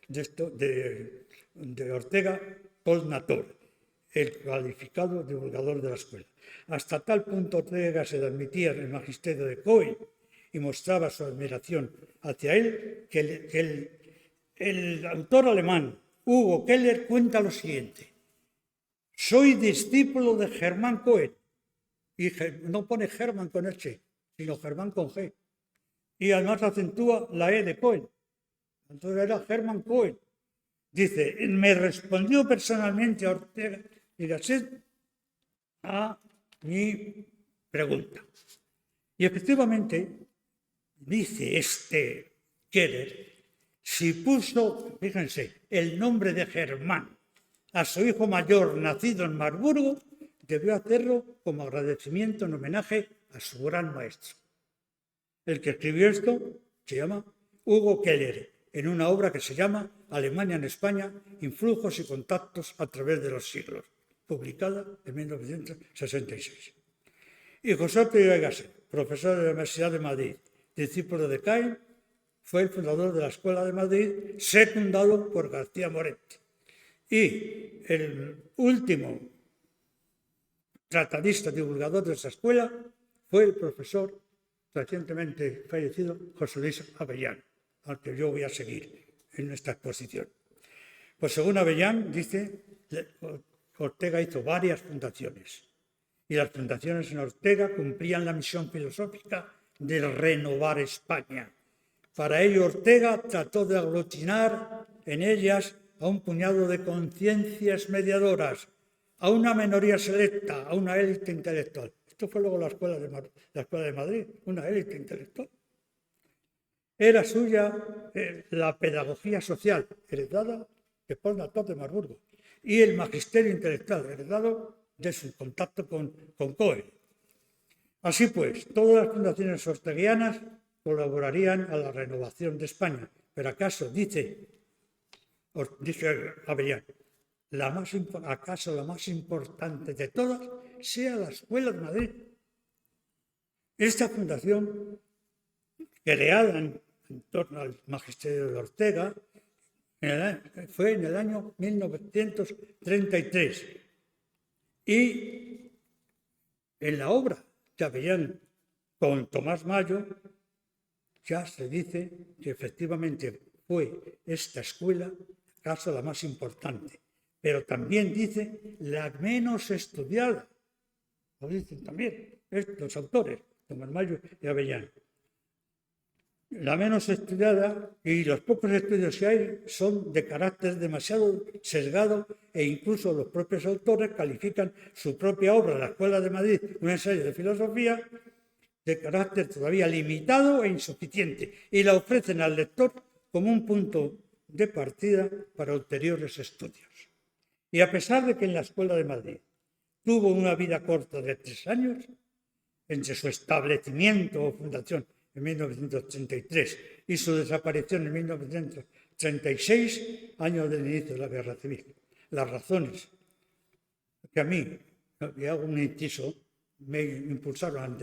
de Ortega, Paul Nator, el cualificado divulgador de la escuela. Hasta tal punto Ortega se admitía en el magisterio de Cohen y mostraba su admiración hacia él, que el autor alemán Hugo Keller cuenta lo siguiente: soy discípulo de Germán Cohen, y no pone Germán con H, sino Germán con G, y además acentúa la E de Cohen. Entonces era Hermann Cohen. Dice: me respondió personalmente a Ortega y Gasset a mi pregunta. Y efectivamente, dice este Keller, si puso, fíjense, el nombre de Germán a su hijo mayor nacido en Marburgo, debió hacerlo como agradecimiento en homenaje a su gran maestro. El que escribió esto se llama Hugo Keller, en una obra que se llama Alemania en España, influjos y contactos a través de los siglos, publicada en 1966. Y José Ortega y Gasset, profesor de la Universidad de Madrid, discípulo de Caín, fue el fundador de la Escuela de Madrid, secundado por García Morente. Y el último tratadista divulgador de esa escuela fue el profesor recientemente fallecido José Luis Avellán, al que yo voy a seguir en esta exposición. Pues según Avellán, dice, Ortega hizo varias fundaciones y las fundaciones en Ortega cumplían la misión filosófica de renovar España. Para ello, Ortega trató de aglutinar en ellas a un puñado de conciencias mediadoras, a una minoría selecta, a una élite intelectual. Esto fue luego la Escuela de Madrid, una élite intelectual. Era suya la pedagogía social, heredada de Paul Nator de Marburgo, y el magisterio intelectual, heredado de su contacto con Cohen. Así pues, todas las fundaciones orteguianas colaborarían a la renovación de España. Pero acaso, dice Avellán, acaso la más importante de todas sea la Escuela de Madrid. Esta fundación, creada en torno al magisterio de Ortega, fue en el año 1933. Y en la obra de Avellán con Tomás Mayo ya se dice que efectivamente fue esta escuela acaso la más importante, pero también dice la menos estudiada. Lo dicen también estos autores, Tomás Mayo y Avellán. La menos estudiada, y los pocos estudios que hay son de carácter demasiado sesgado, e incluso los propios autores califican su propia obra, La Escuela de Madrid, un ensayo de filosofía, de carácter todavía limitado e insuficiente, y la ofrecen al lector como un punto de partida para ulteriores estudios. Y a pesar de que en la Escuela de Madrid tuvo una vida corta de 3 años, entre su establecimiento o fundación en 1933 y su desaparición en 1936, año del inicio de la Guerra Civil. Las razones que a mí, y hago un inciso, me impulsaron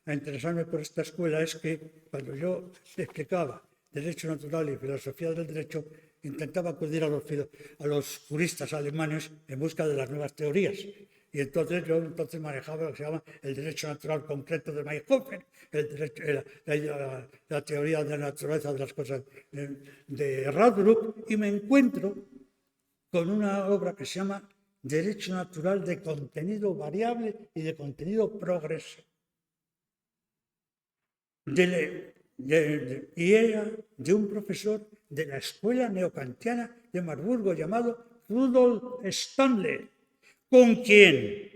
a interesarme por esta escuela es que cuando yo explicaba Derecho Natural y Filosofía del Derecho, intentaba acudir a los juristas alemanes en busca de las nuevas teorías. Y entonces yo manejaba lo que se llama el derecho natural concreto de Mayrhofer, la teoría de la naturaleza de las cosas de Radbruch, y me encuentro con una obra que se llama Derecho Natural de contenido variable y de contenido progresivo. Y era de un profesor de la Escuela Neokantiana de Marburgo llamado Rudolf Stanley, con quien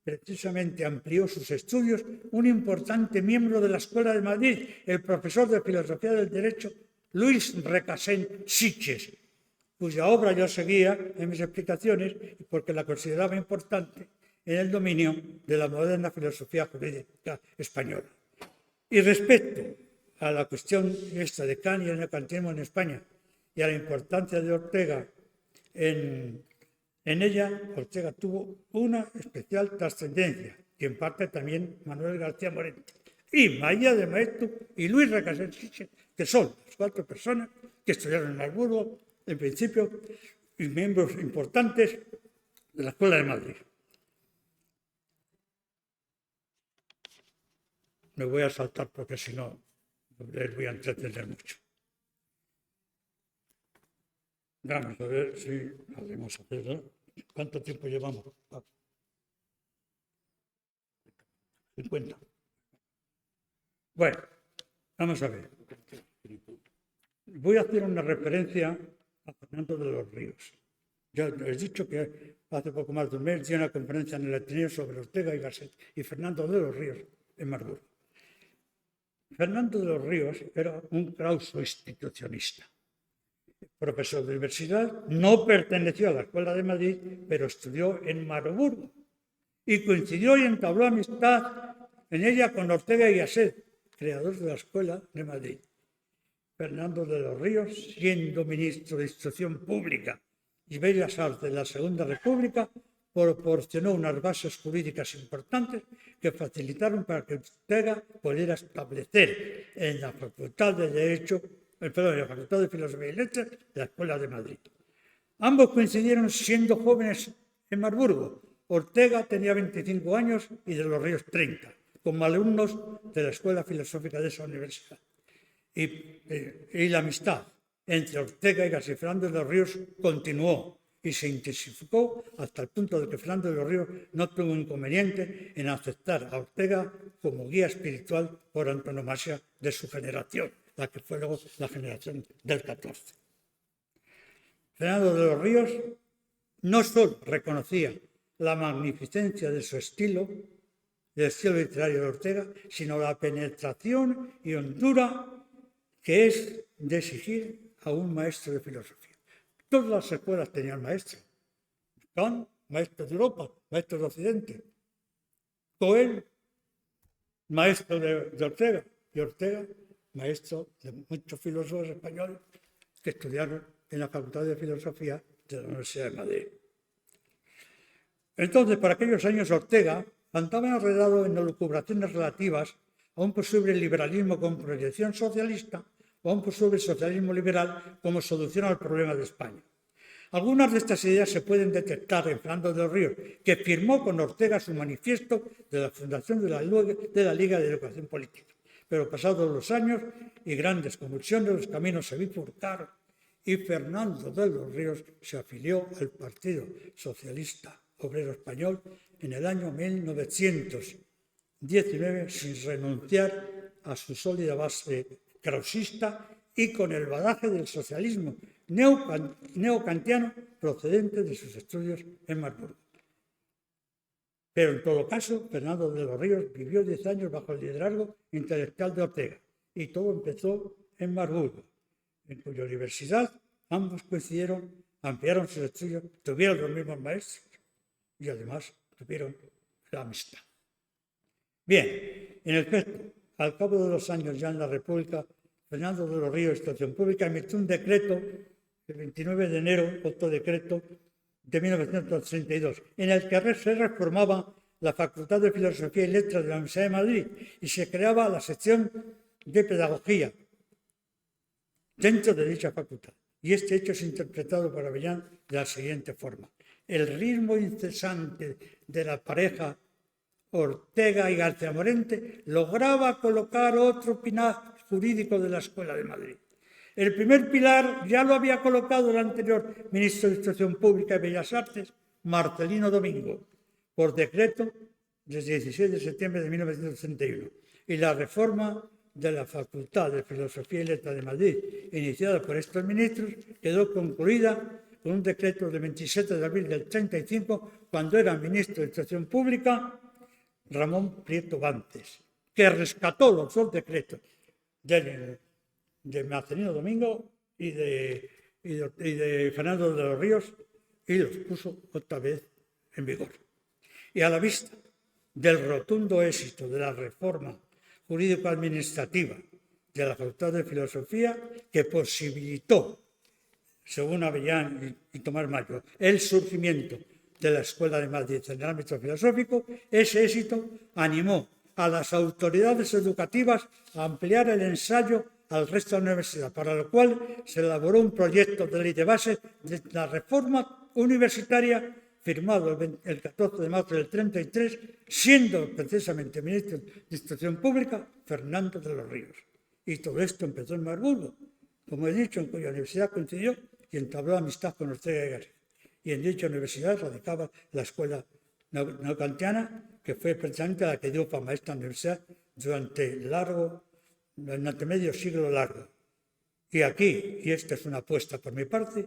precisamente amplió sus estudios un importante miembro de la Escuela de Madrid, el profesor de Filosofía del Derecho Luis Recasens Sitges, cuya obra yo seguía en mis explicaciones porque la consideraba importante en el dominio de la moderna filosofía jurídica española. Y respecto a la cuestión esta de Kant y el neokantianismo en España y a la importancia de Ortega en ella, Ortega tuvo una especial trascendencia, y en parte también Manuel García Morente, y María de Maeztu y Luis Recasens Sitges, que son las 4 personas que estudiaron en Marburgo, en principio, y miembros importantes de la Escuela de Madrid. Me voy a saltar porque si no les voy a entretener mucho. Vamos a ver si podemos hacerlo. ¿Cuánto tiempo llevamos? 50. Bueno, vamos a ver. Voy a hacer una referencia a Fernando de los Ríos. Ya les he dicho que hace poco más de un mes di una conferencia en el Ateneo sobre Ortega y Gasset y Fernando de los Ríos en Marburgo. Fernando de los Ríos era un clauso institucionista. Profesor de universidad, no perteneció a la Escuela de Madrid, pero estudió en Marburgo y coincidió y entabló amistad en ella con Ortega y Gasset, creador de la Escuela de Madrid. Fernando de los Ríos, siendo ministro de Instrucción Pública y Bellas Artes de la Segunda República, proporcionó unas bases jurídicas importantes que facilitaron para que Ortega pudiera establecer en la Facultad de Derecho, en la Facultad de Filosofía y Letras, la Escuela de Madrid. Ambos coincidieron siendo jóvenes en Marburgo. Ortega tenía 25 años y de los Ríos 30, como alumnos de la Escuela Filosófica de esa universidad. Y la amistad entre Ortega y García Fernando de los Ríos continuó y se intensificó hasta el punto de que Fernando de los Ríos no tuvo inconveniente en aceptar a Ortega como guía espiritual por antonomasia de su generación, la que fue luego la generación del 14. Fernando de los Ríos no solo reconocía la magnificencia de su estilo, del estilo literario de Ortega, sino la penetración y hondura que es de exigir a un maestro de filosofía. Todas las escuelas tenían maestros. Kant, maestro de Europa, maestro de Occidente. Coel, maestro de Ortega. Y Ortega, maestro de muchos filósofos españoles que estudiaron en la Facultad de Filosofía de la Universidad de Madrid. Entonces, para aquellos años, Ortega andaba enredado en elucubraciones relativas a un posible liberalismo con proyección socialista o a un posible socialismo liberal como solución al problema de España. Algunas de estas ideas se pueden detectar en Fernando de los Ríos, que firmó con Ortega su manifiesto de la fundación de la Liga de Educación Política. Pero pasados los años y grandes convulsiones, los caminos se bifurcaron y Fernando de los Ríos se afilió al Partido Socialista Obrero Español en el año 1919 sin renunciar a su sólida base krausista y con el bagaje del socialismo neocantiano procedente de sus estudios en Marburgo. Pero en todo caso, Fernando de los Ríos vivió 10 años bajo el liderazgo intelectual de Ortega y todo empezó en Marburgo, en cuya universidad ambos coincidieron, ampliaron sus estudios, tuvieron los mismos maestros y además tuvieron la amistad. Bien, en efecto, al cabo de los años ya en la República, Fernando de los Ríos, Instrucción Pública, emitió un decreto el 29 de enero, otro decreto de 1932, en el que se reformaba la Facultad de Filosofía y Letras de la Universidad de Madrid y se creaba la sección de Pedagogía dentro de dicha facultad. Y este hecho es interpretado por Avellán de la siguiente forma. El ritmo incesante de la pareja Ortega y García Morente lograba colocar otro pilar jurídico de la Escuela de Madrid. El primer pilar ya lo había colocado el anterior ministro de Instrucción Pública y Bellas Artes, Marcelino Domingo, por decreto desde el 16 de septiembre de 1961. Y la reforma de la Facultad de Filosofía y Letras de Madrid, iniciada por estos ministros, quedó concluida con un decreto del 27 de abril del 35, cuando era ministro de Instrucción Pública, Ramón Prieto Bantes, que rescató los dos decretos de Marcelino Domingo y de Fernando de los Ríos y los puso otra vez en vigor. Y a la vista del rotundo éxito de la reforma jurídico-administrativa de la Facultad de Filosofía, que posibilitó, según Avellán y Tomás Mayo, el surgimiento de la Escuela de Madrid en el ámbito filosófico, ese éxito animó a las autoridades educativas a ampliar el ensayo al resto de la universidad, para lo cual se elaboró un proyecto de ley de base de la reforma universitaria firmado el 14 de marzo del 33, siendo precisamente ministro de Instrucción Pública Fernando de los Ríos. Y todo esto empezó en Marburgo, como he dicho, en cuya universidad coincidió y entabló amistad con Ortega y Gasset. Y en dicha universidad radicaba la escuela neocantiana, que fue precisamente la que dio fama a esta universidad durante medio siglo largo. Y aquí, y esta es una apuesta por mi parte,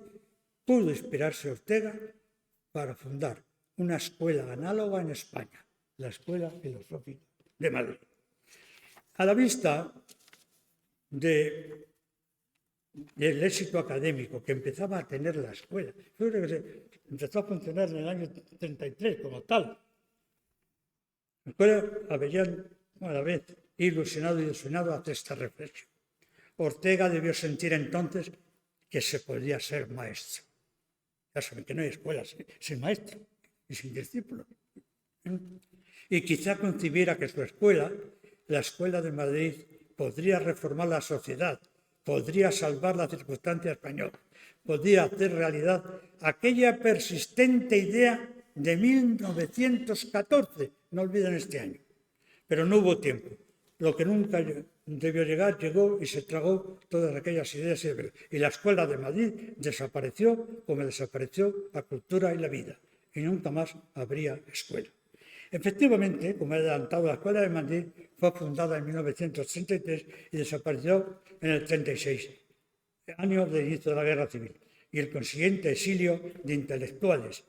pudo inspirarse Ortega para fundar una escuela análoga en España, la Escuela Filosófica de Madrid. A la vista del éxito académico que empezaba a tener la escuela, empezó a funcionar en el año 33 como tal. La escuela Avellán, a la vez ilusionado y desunado, hace esta reflexión. Ortega debió sentir entonces que se podía ser maestro. Ya saben que no hay escuelas sin maestro y sin discípulos. Y quizá concibiera que su escuela, la Escuela de Madrid, podría reformar la sociedad, podría salvar la circunstancia española, podría hacer realidad aquella persistente idea de 1914, no olviden este año. Pero no hubo tiempo. Lo que nunca debió llegar, llegó y se tragó todas aquellas ideas y la Escuela de Madrid desapareció como desapareció la cultura y la vida. Y nunca más habría escuela. Efectivamente, como he adelantado, la Escuela de Madrid fue fundada en 1933 y desapareció en el 36, año del inicio de la Guerra Civil, y el consiguiente exilio de intelectuales,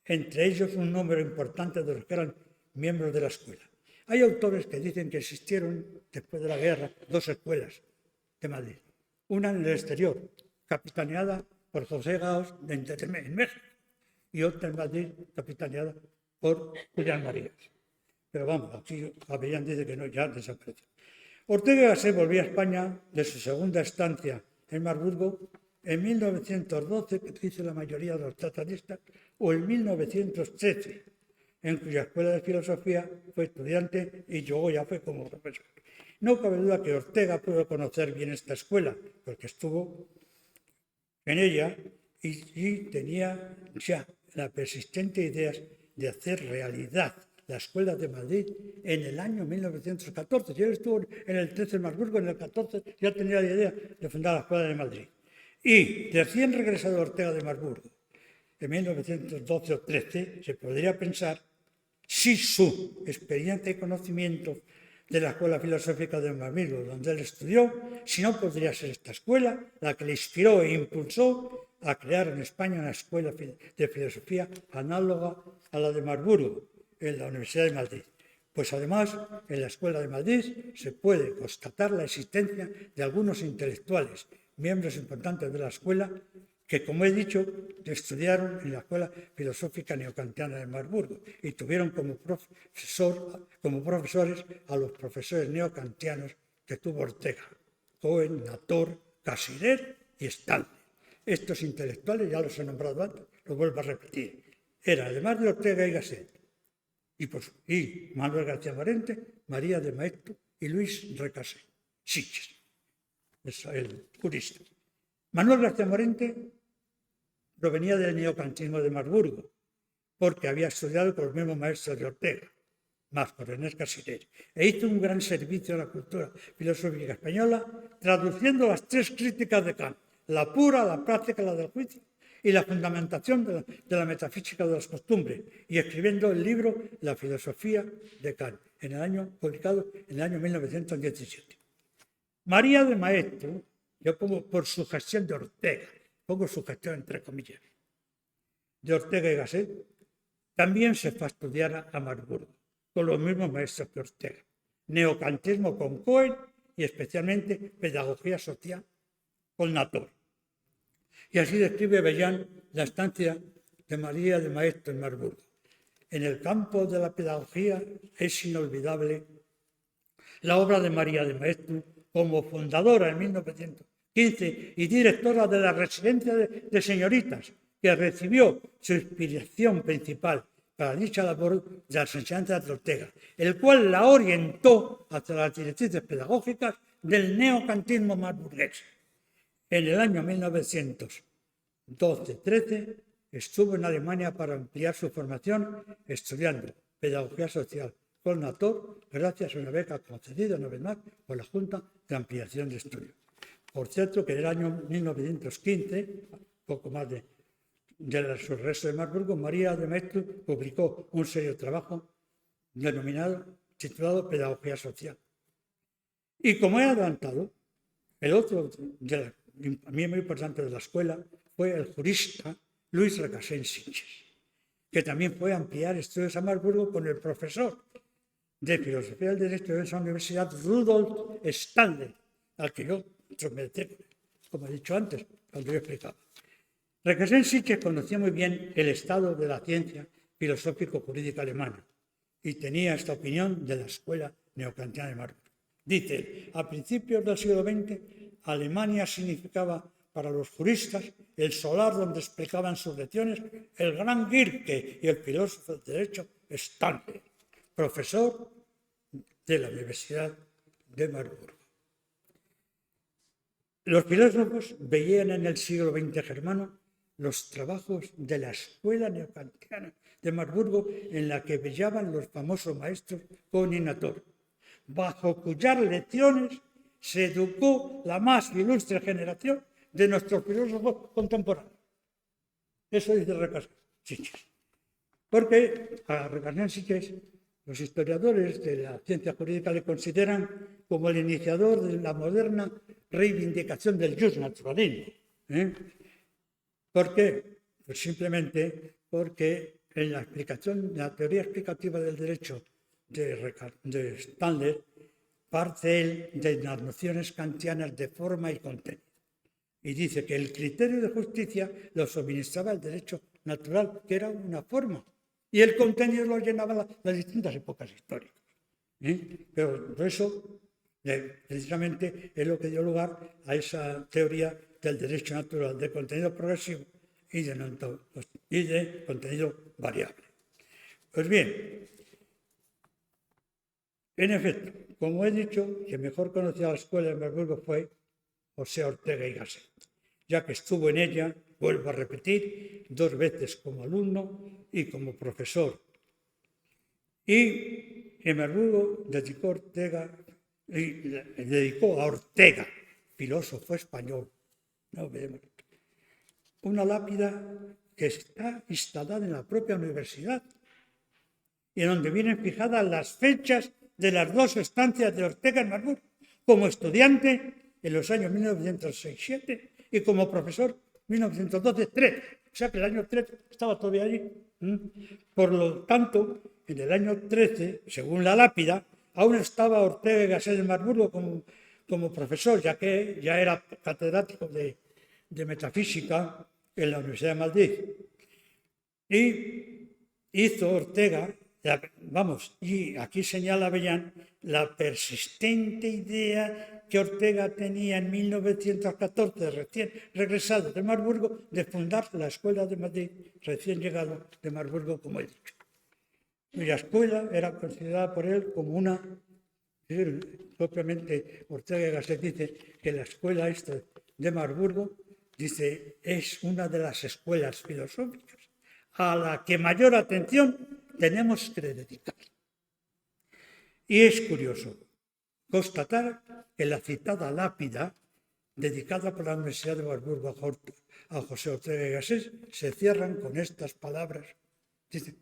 entre ellos un número importante de los que eran miembros de la escuela. Hay autores que dicen que existieron, después de la guerra, dos escuelas de Madrid. Una en el exterior, capitaneada por José Gaos en México, y otra en Madrid, capitaneada por Julián Marías. Pero vamos, aquí Avellán dice que no, ya desapareció. Ortega y Gasset volvió a España de su segunda estancia en Marburgo en 1912, que dice la mayoría de los tratadistas, o en 1913, en cuya escuela de filosofía fue estudiante y luego ya fue como profesor. No cabe duda que Ortega pudo conocer bien esta escuela, porque estuvo en ella y tenía ya la persistente idea de hacer realidad la Escuela de Madrid en el año 1914. Si él estuvo en el 13 en Marburgo, en el 14 ya tenía la idea de fundar la Escuela de Madrid. Y recién regresado Ortega de Marburgo, en 1912 o 13, se podría pensar si su experiencia y conocimiento de la Escuela Filosófica de Marburgo, donde él estudió, si no podría ser esta escuela la que le inspiró e impulsó a crear en España una escuela de filosofía análoga a la de Marburgo, en la Universidad de Madrid. Pues además, en la Escuela de Madrid se puede constatar la existencia de algunos intelectuales, miembros importantes de la escuela, que, como he dicho, estudiaron en la Escuela Filosófica Neocantiana de Marburgo y tuvieron como profesores a los profesores neocantianos que tuvo Ortega: Cohen, Nator, Casirer y Stanley. Estos intelectuales, ya los he nombrado antes, lo vuelvo a repetir, eran, además de Ortega y Gasset, y Manuel García Morente, María de Maeztu y Luis Recasens Sitges, el jurista. Manuel García Morente provenía del neocantismo de Marburgo, porque había estudiado con los mismos maestros de Ortega, más por René Casirer, e hizo un gran servicio a la cultura filosófica española, traduciendo las tres críticas de Kant: la pura, la práctica, la del juicio, y la fundamentación de la metafísica de las costumbres, y escribiendo el libro La filosofía de Kant, publicado en el año 1917. María de Maeztu, yo pongo por sugestión de Ortega, pongo sugestión entre comillas, de Ortega y Gasset, también se fue a estudiar a Marburgo, con los mismos maestros que Ortega: neocantismo con Cohen y especialmente pedagogía social con Nator. Y así describe Avellán la estancia de María de Maeztu en Marburgo. En el campo de la pedagogía es inolvidable la obra de María de Maeztu como fundadora en 1915 y directora de la residencia de señoritas, que recibió su inspiración principal para dicha labor de las enseñanzas de Ortega, el cual la orientó hacia las directrices pedagógicas del neocantismo marburgués. En el año 1912-13 estuvo en Alemania para ampliar su formación, estudiando pedagogía social con Nator, gracias a una beca concedida una vez más por la Junta de Ampliación de Estudios. Por cierto, que en el año 1915, poco más de su regreso de Marburgo, María de Maeztu publicó un serio trabajo titulado Pedagogía Social. Y como he adelantado, el otro miembro importante de la escuela fue el jurista Luis Recasens Sitges, que también fue a ampliar estudios a Marburgo con el profesor de Filosofía del Derecho de esa universidad, Rudolf Stanley, al que yo me detengo, como he dicho antes, cuando yo explicaba. Recasens Sitges conocía muy bien el estado de la ciencia filosófico-jurídica alemana y tenía esta opinión de la escuela neocantiana de Marburgo. Dice, a principios del siglo XX, Alemania significaba para los juristas el solar donde explicaban sus lecciones el gran Goethe y el filósofo del derecho Stanley, profesor de la Universidad de Marburgo. Los filósofos veían en el siglo XX germano los trabajos de la escuela neokantiana de Marburgo, en la que brillaban los famosos maestros Kohn y Nator, bajo cuyas lecciones se educó la más ilustre generación de nuestros filósofos contemporáneos. Eso dice Recasens Sitges. Porque a Recasens Sitges los historiadores de la ciencia jurídica le consideran como el iniciador de la moderna reivindicación del justnaturalismo. ¿Por qué? Pues simplemente porque en la teoría explicativa del derecho de Stanley, parte él de las nociones kantianas de forma y contenido. Y dice que el criterio de justicia lo suministraba el derecho natural, que era una forma, y el contenido lo llenaba las distintas épocas históricas. Pero por eso, precisamente, es lo que dio lugar a esa teoría del derecho natural, de contenido progresivo y de contenido variable. Pues bien, en efecto, como he dicho, quien mejor conocía la escuela de Marburgo fue José Ortega y Gasset, ya que estuvo en ella, vuelvo a repetir, 2 veces como alumno y como profesor. Y en Marburgo dedicó a Ortega, filósofo español, una lápida que está instalada en la propia universidad y en donde vienen fijadas las fechas de las 2 estancias de Ortega en Marburgo, como estudiante en los años 1906-07 y como profesor 1912-13. O sea que el año 13 estaba todavía allí. Por lo tanto, en el año 13, según la lápida, aún estaba Ortega y Gasset en Marburgo como profesor, ya que ya era catedrático de metafísica en la Universidad de Madrid. Y hizo Ortega, y aquí señala Avellán, la persistente idea que Ortega tenía en 1914, recién regresado de Marburgo, de fundar la Escuela de Madrid, recién llegado de Marburgo, como he dicho. Y la escuela era considerada por él como propiamente Ortega y Gasset dice que la escuela esta de Marburgo, dice, es una de las escuelas filosóficas a la que mayor atención tenemos que dedicar. Y es curioso constatar que la citada lápida, dedicada por la Universidad de Marburgo a José Ortega y Gasset, se cierran con estas palabras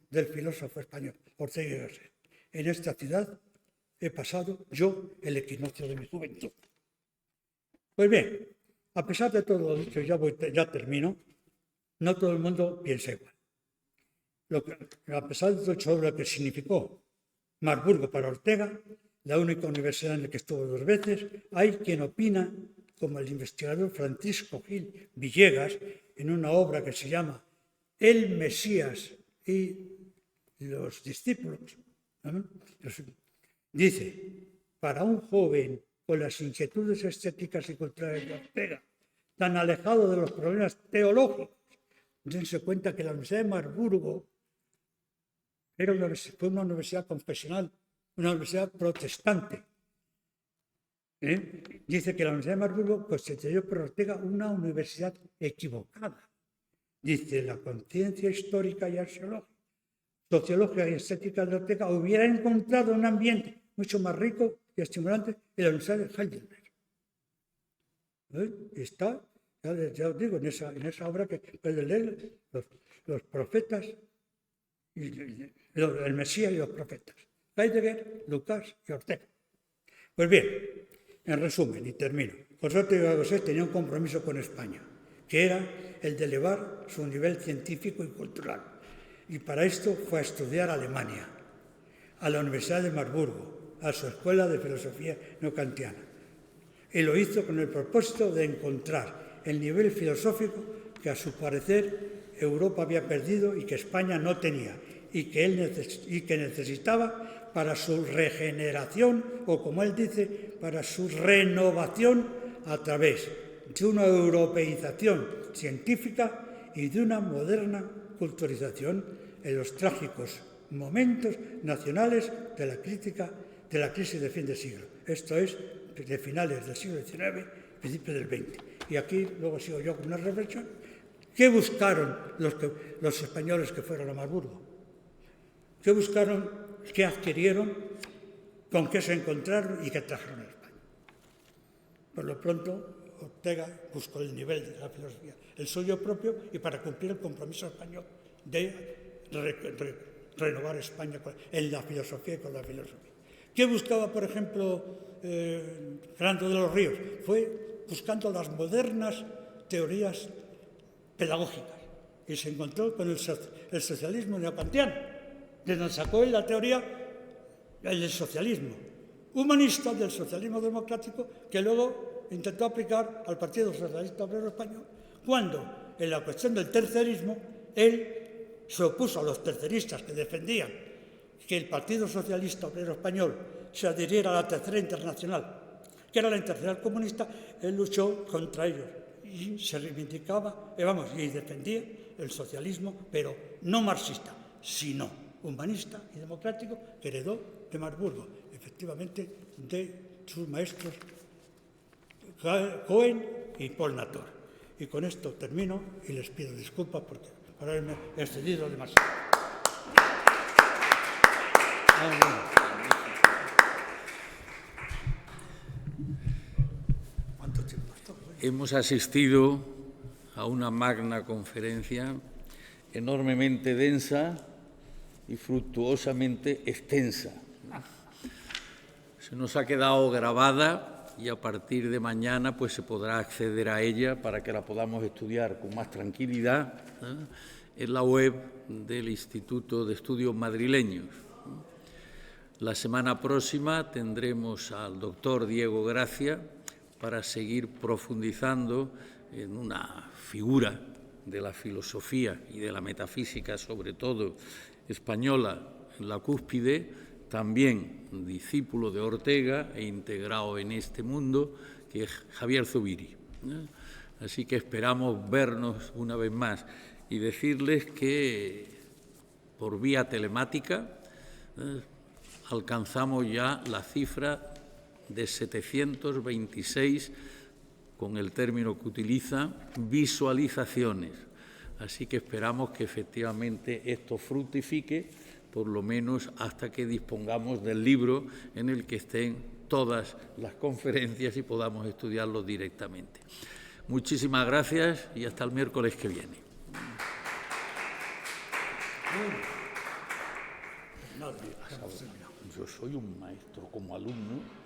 del filósofo español Ortega y Gasset. En esta ciudad he pasado yo el equinoccio de mi juventud. Pues bien, a pesar de todo lo dicho, ya termino, no todo el mundo piensa igual. A pesar de todo lo que significó Marburgo para Ortega, la única universidad en la que estuvo 2 veces, hay quien opina, como el investigador Francisco Gil Villegas, en una obra que se llama El Mesías y los discípulos, dice, para un joven con las inquietudes estéticas y culturales de Ortega, tan alejado de los problemas teológicos, dense cuenta que la Universidad de Marburgo fue una universidad confesional, una universidad protestante. Dice que la Universidad de Marburgo constituyó por Ortega una universidad equivocada. Dice, la conciencia histórica y sociológica y estética de Ortega hubiera encontrado un ambiente mucho más rico y estimulante en la Universidad de Heidelberg. Está, ya os digo, en esa obra que pueden leer, los profetas, el Mesías y los profetas. Heidegger, Lucas y Ortega. Pues bien, en resumen, y termino, José Ortega y Gasset tenía un compromiso con España, que era el de elevar su nivel científico y cultural. Y para esto fue a estudiar a Alemania, a la Universidad de Marburgo, a su escuela de filosofía neokantiana. Y lo hizo con el propósito de encontrar el nivel filosófico que, a su parecer, Europa había perdido y que España no tenía, y que necesitaba para su regeneración o, como él dice, para su renovación a través de una europeización científica y de una moderna culturización en los trágicos momentos nacionales de la crisis de fin de siglo. Esto es de finales del siglo XIX, principios del XX. Y aquí luego sigo yo con una reflexión. ¿Qué buscaron los españoles que fueron a Marburgo? ¿Qué buscaron, qué adquirieron, con qué se encontraron y qué trajeron a España? Por lo pronto, Ortega buscó el nivel de la filosofía, el suyo propio, y para cumplir el compromiso español de renovar España en la filosofía y con la filosofía. ¿Qué buscaba, por ejemplo, Fernando de los Ríos? Fue buscando las modernas teorías pedagógicas y se encontró con el socialismo neokantiano, de donde sacó él la teoría del socialismo humanista, del socialismo democrático, que luego intentó aplicar al Partido Socialista Obrero Español, cuando en la cuestión del tercerismo él se opuso a los terceristas que defendían que el Partido Socialista Obrero Español se adhiriera a la Tercera Internacional, que era la Internacional Comunista. Él luchó contra ellos y se reivindicaba, y defendía el socialismo, pero no marxista, sino humanista y democrático, que heredó de Marburgo, efectivamente, de sus maestros Cohen y Paul Nator. Y con esto termino y les pido disculpas por haberme excedido demasiado. Hemos asistido a una magna conferencia enormemente densa y fructuosamente extensa. Se nos ha quedado grabada y a partir de mañana pues se podrá acceder a ella para que la podamos estudiar con más tranquilidad en la web del Instituto de Estudios Madrileños. La semana próxima tendremos al doctor Diego Gracia para seguir profundizando en una figura de la filosofía y de la metafísica, sobre todo española, en la cúspide, también discípulo de Ortega e integrado en este mundo, que es Javier Zubiri. Así que esperamos vernos una vez más y decirles que por vía telemática alcanzamos ya la cifra de 726, con el término que utiliza, visualizaciones. Así que esperamos que efectivamente esto fructifique, por lo menos hasta que dispongamos del libro en el que estén todas las conferencias y podamos estudiarlo directamente. Muchísimas gracias y hasta el miércoles que viene. Yo soy un maestro como alumno.